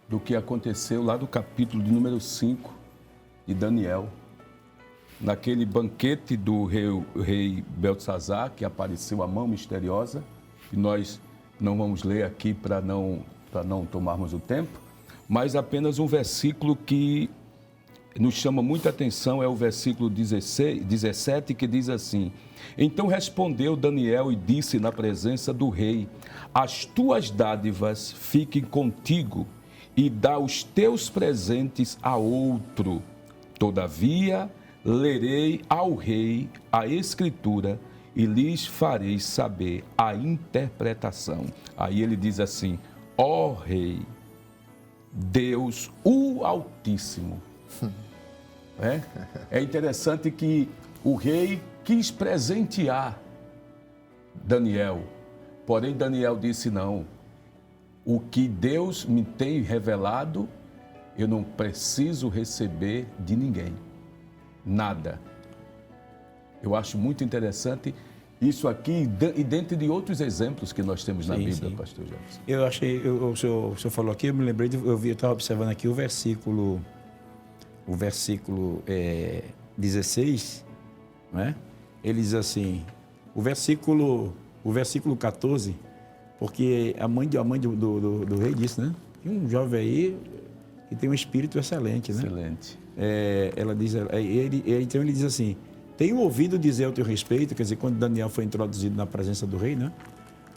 do que aconteceu lá do capítulo de número 5 de Daniel, naquele banquete do rei Beltesazar, que apareceu a mão misteriosa, que nós não vamos ler aqui para não tomarmos o tempo, mas apenas um versículo que nos chama muita atenção, é o versículo 17, que diz assim: então respondeu Daniel e disse na presença do rei: as tuas dádivas fiquem contigo e dá os teus presentes a outro. Todavia, lerei ao rei a escritura e lhes farei saber a interpretação. Aí ele diz assim: ó Rei, Deus o Altíssimo. É interessante que o rei quis presentear Daniel, porém Daniel disse: não, o que Deus me tem revelado, eu não preciso receber de ninguém, nada. Eu acho muito interessante isso aqui, e dentro de outros exemplos que nós temos na Bíblia, sim. Pastor Jefferson. Eu achei, o senhor falou aqui, eu me lembrei, eu estava observando aqui o versículo 16, né? Ele diz assim, o versículo 14, porque a mãe do rei disse, né? Tem um jovem aí que tem um espírito excelente, né? Excelente. Ela diz, então ele diz assim: tenho ouvido dizer ao teu respeito, quer dizer, quando Daniel foi introduzido na presença do rei, né?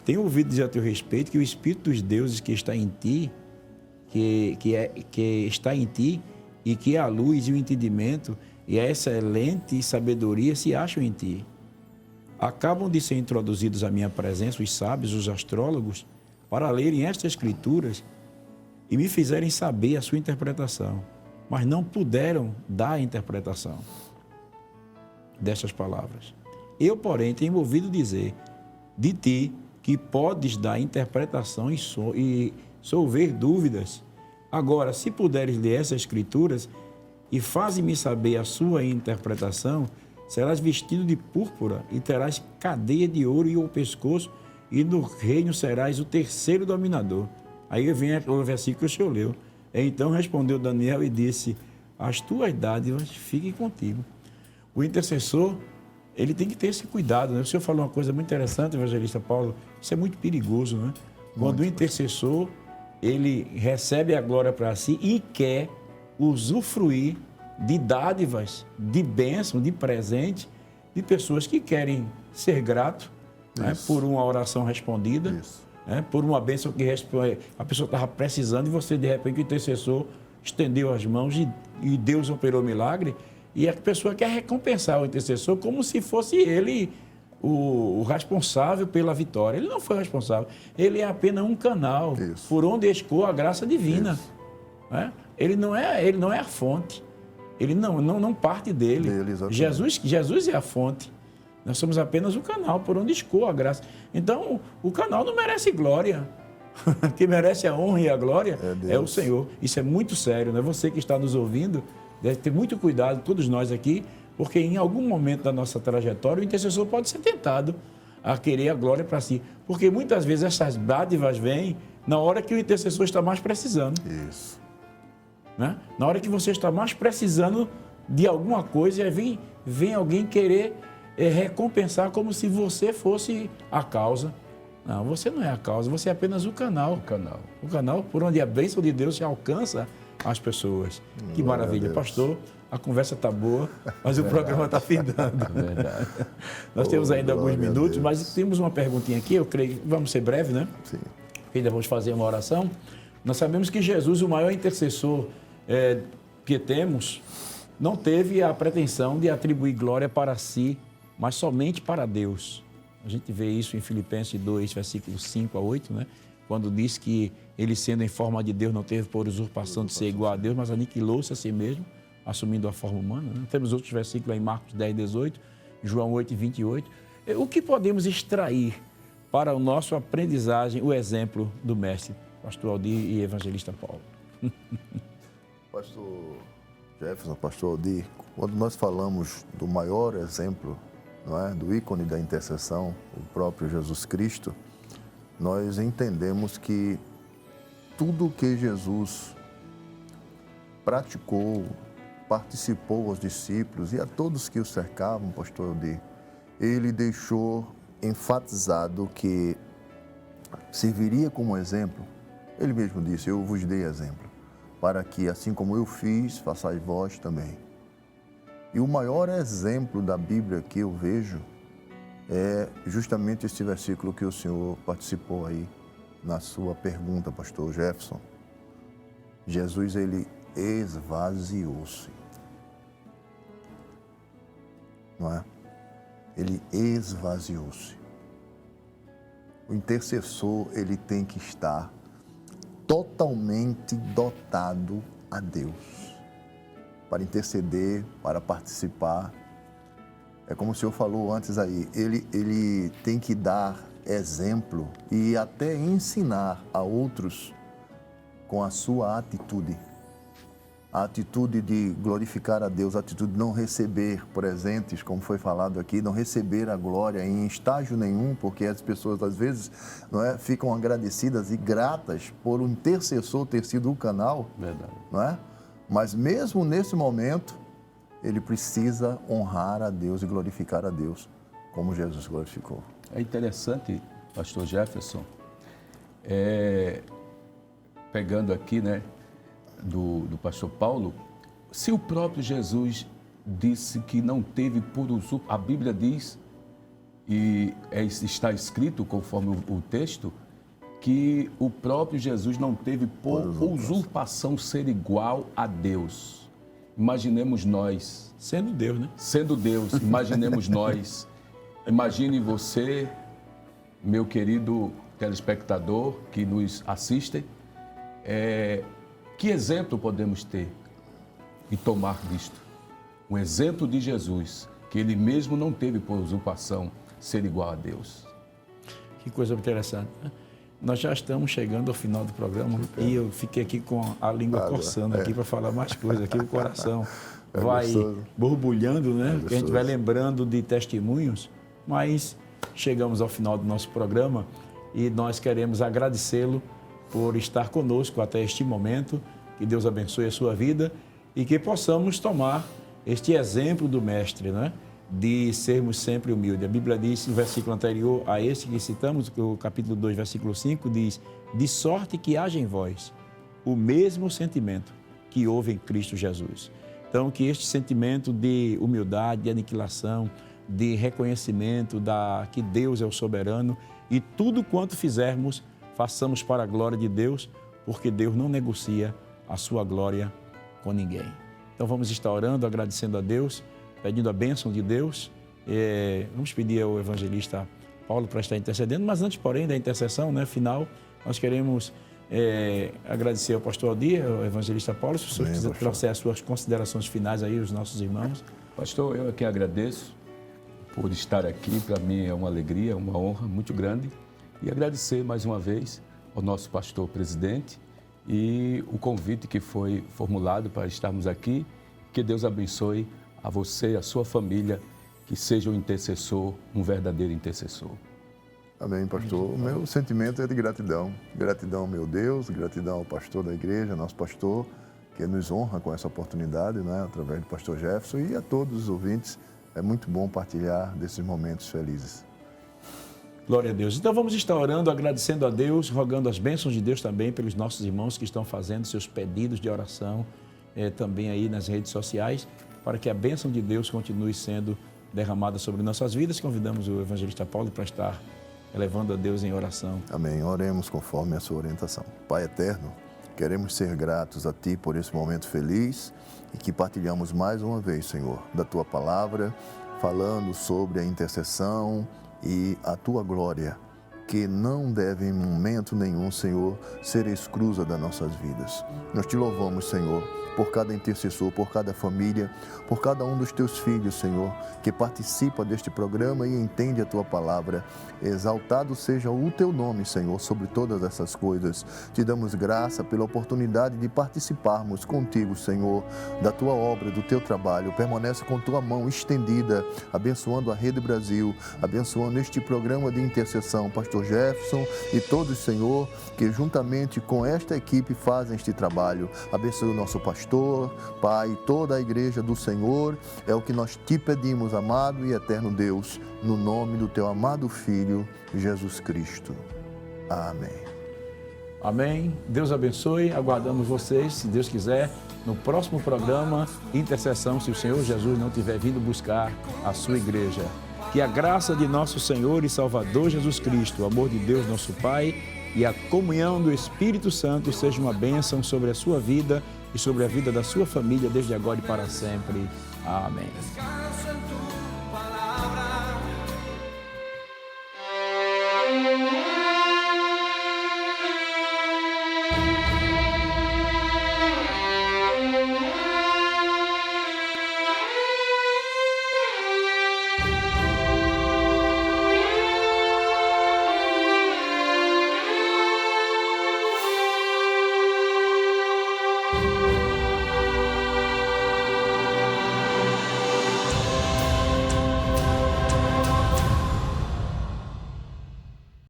Tenho ouvido dizer ao teu respeito que o Espírito dos deuses que está em ti, que está em ti, e que a luz e o entendimento e a excelente sabedoria se acham em ti. Acabam de ser introduzidos à minha presença os sábios, os astrólogos, para lerem estas escrituras e me fizerem saber a sua interpretação, mas não puderam dar a interpretação destas palavras. Eu, porém, tenho ouvido dizer de ti que podes dar interpretação e solver dúvidas. Agora, se puderes ler essas escrituras e faze-me saber a sua interpretação, serás vestido de púrpura e terás cadeia de ouro e o pescoço, e no reino serás o terceiro dominador. Aí vem o versículo que o senhor leu. Então respondeu Daniel e disse: as tuas dádivas fiquem contigo. O intercessor, ele tem que ter esse cuidado, né? O senhor falou uma coisa muito interessante, evangelista Paulo, isso é muito perigoso, né? Quando o intercessor, ele recebe a glória para si e quer usufruir de dádivas, de bênção, de presente, de pessoas que querem ser grato, né, por uma oração respondida, né, por uma bênção que a pessoa estava precisando e você, de repente, o intercessor estendeu as mãos e Deus operou milagre, e a pessoa quer recompensar o intercessor como se fosse ele o responsável pela vitória. Ele não foi responsável, ele é apenas um canal por onde escoa a graça divina. Né? Ele não é a fonte, ele não parte dele. Jesus é a fonte, nós somos apenas o canal por onde escoa a graça. Então, o canal não merece glória, quem merece a honra e a glória é o Senhor. Isso é muito sério, né? Você que está nos ouvindo deve ter muito cuidado, todos nós aqui, porque em algum momento da nossa trajetória o intercessor pode ser tentado a querer a glória para si, porque muitas vezes essas dádivas vêm na hora que o intercessor está mais precisando. Isso. Né? Na hora que você está mais precisando de alguma coisa, vem alguém querer recompensar como se você fosse a causa. Não, você não é a causa, você é apenas o canal. O canal por onde a bênção de Deus se alcança as pessoas. Que maravilha, pastor. A conversa está boa, mas o programa está findando. Verdade. Nós temos ainda alguns minutos, mas temos uma perguntinha aqui, eu creio que vamos ser breve, né? Sim. Ainda vamos fazer uma oração. Nós sabemos que Jesus, o maior intercessor que temos, não teve a pretensão de atribuir glória para si, mas somente para Deus. A gente vê isso em Filipenses 2, versículos 5 a 8, né? Quando diz que ele, sendo em forma de Deus, não teve por usurpação de ser igual a Deus, mas aniquilou-se a si mesmo, assumindo a forma humana. Né? Temos outros versículos em Marcos 10, 18, João 8, 28. O que podemos extrair para o nosso aprendizagem, o exemplo do mestre, pastor Aldir e evangelista Paulo? Pastor Jefferson, pastor Aldir, quando nós falamos do maior exemplo, não é, do ícone da intercessão, o próprio Jesus Cristo, nós entendemos que tudo que Jesus praticou, participou aos discípulos e a todos que o cercavam, pastor Aldir, ele deixou enfatizado que serviria como exemplo. Ele mesmo disse: eu vos dei exemplo, para que assim como eu fiz, façais vós também. E o maior exemplo da Bíblia que eu vejo é justamente esse versículo que o senhor participou aí na sua pergunta, pastor Jefferson. Jesus, ele esvaziou-se, não é? ele esvaziou-se. O intercessor, ele tem que estar totalmente dotado a Deus para interceder, para participar. É como o senhor falou antes aí, ele tem que dar exemplo e até ensinar a outros com a sua atitude. A atitude de glorificar a Deus, a atitude de não receber presentes, como foi falado aqui, não receber a glória em estágio nenhum, porque as pessoas às vezes ficam agradecidas e gratas por o intercessor ter sido o canal. Verdade. Não é? Mas mesmo nesse momento, ele precisa honrar a Deus e glorificar a Deus, como Jesus glorificou. É interessante, pastor Jefferson, pegando aqui, do pastor Paulo, se o próprio Jesus disse que não teve por usurpação, a Bíblia diz, e está escrito conforme o texto, que o próprio Jesus não teve por usurpação ser igual a Deus. Imaginemos nós. Sendo Deus, né? Sendo Deus, imaginemos nós. Imagine você, meu querido telespectador que nos assiste, que exemplo podemos ter e tomar disto? Um exemplo de Jesus, que ele mesmo não teve por usurpação ser igual a Deus. Que coisa interessante, né? Nós já estamos chegando ao final do programa e eu fiquei aqui com a língua coçando aqui para falar mais coisas, aqui o coração vai borbulhando, né? Porque a gente vai lembrando de testemunhos, mas chegamos ao final do nosso programa e nós queremos agradecê-lo por estar conosco até este momento. Que Deus abençoe a sua vida e que possamos tomar este exemplo do Mestre, né? De sermos sempre humildes. A Bíblia diz, no versículo anterior a esse que citamos, o capítulo 2, versículo 5, diz: de sorte que haja em vós o mesmo sentimento que houve em Cristo Jesus. Então, que este sentimento de humildade, de aniquilação, de reconhecimento que Deus é o soberano e tudo quanto fizermos, façamos para a glória de Deus, porque Deus não negocia a sua glória com ninguém. Então, vamos estar orando, agradecendo a Deus, pedindo a bênção de Deus. Vamos pedir ao evangelista Paulo para estar intercedendo, mas antes, porém, da intercessão final, nós queremos agradecer ao pastor Aldir, ao evangelista Paulo, se o senhor quiser trouxer as suas considerações finais aí, os nossos irmãos. Pastor, eu aqui agradeço por estar aqui, para mim é uma alegria, uma honra muito grande, e agradecer mais uma vez ao nosso pastor presidente e o convite que foi formulado para estarmos aqui. Que Deus abençoe a você, a sua família, que seja um intercessor, um verdadeiro intercessor. Amém, pastor. O meu sentimento é de gratidão. Gratidão ao meu Deus, gratidão ao pastor da igreja, nosso pastor, que nos honra com essa oportunidade, através do pastor Jefferson, e a todos os ouvintes. É muito bom partilhar desses momentos felizes. Glória a Deus. Então vamos estar orando, agradecendo a Deus, rogando as bênçãos de Deus também pelos nossos irmãos que estão fazendo seus pedidos de oração também aí nas redes sociais, para que a bênção de Deus continue sendo derramada sobre nossas vidas. Convidamos o evangelista Paulo para estar elevando a Deus em oração. Amém. Oremos conforme a sua orientação. Pai eterno, queremos ser gratos a Ti por esse momento feliz e que partilhamos mais uma vez, Senhor, da Tua palavra, falando sobre a intercessão e a Tua glória, que não deve em momento nenhum, Senhor, ser esclusa das nossas vidas. Nós Te louvamos, Senhor, por cada intercessor, por cada família, por cada um dos Teus filhos, Senhor, que participa deste programa e entende a Tua palavra. Exaltado seja o Teu nome, Senhor, sobre todas essas coisas. Te damos graça pela oportunidade de participarmos contigo, Senhor, da Tua obra, do Teu trabalho. Permanece com Tua mão estendida, abençoando a Rede Brasil, abençoando este programa de intercessão, pastor Jefferson e todos, Senhor, que juntamente com esta equipe fazem este trabalho. Abençoe o nosso pastor, Pai, toda a igreja do Senhor, é o que nós Te pedimos, amado e eterno Deus, no nome do Teu amado Filho, Jesus Cristo. Amém. Amém. Deus abençoe. Aguardamos vocês, se Deus quiser, no próximo programa Intercessão, se o Senhor Jesus não tiver vindo buscar a sua igreja. Que a graça de nosso Senhor e Salvador Jesus Cristo, o amor de Deus nosso Pai e a comunhão do Espírito Santo seja uma bênção sobre a sua vida e sobre a vida da sua família desde agora e para sempre. Amém.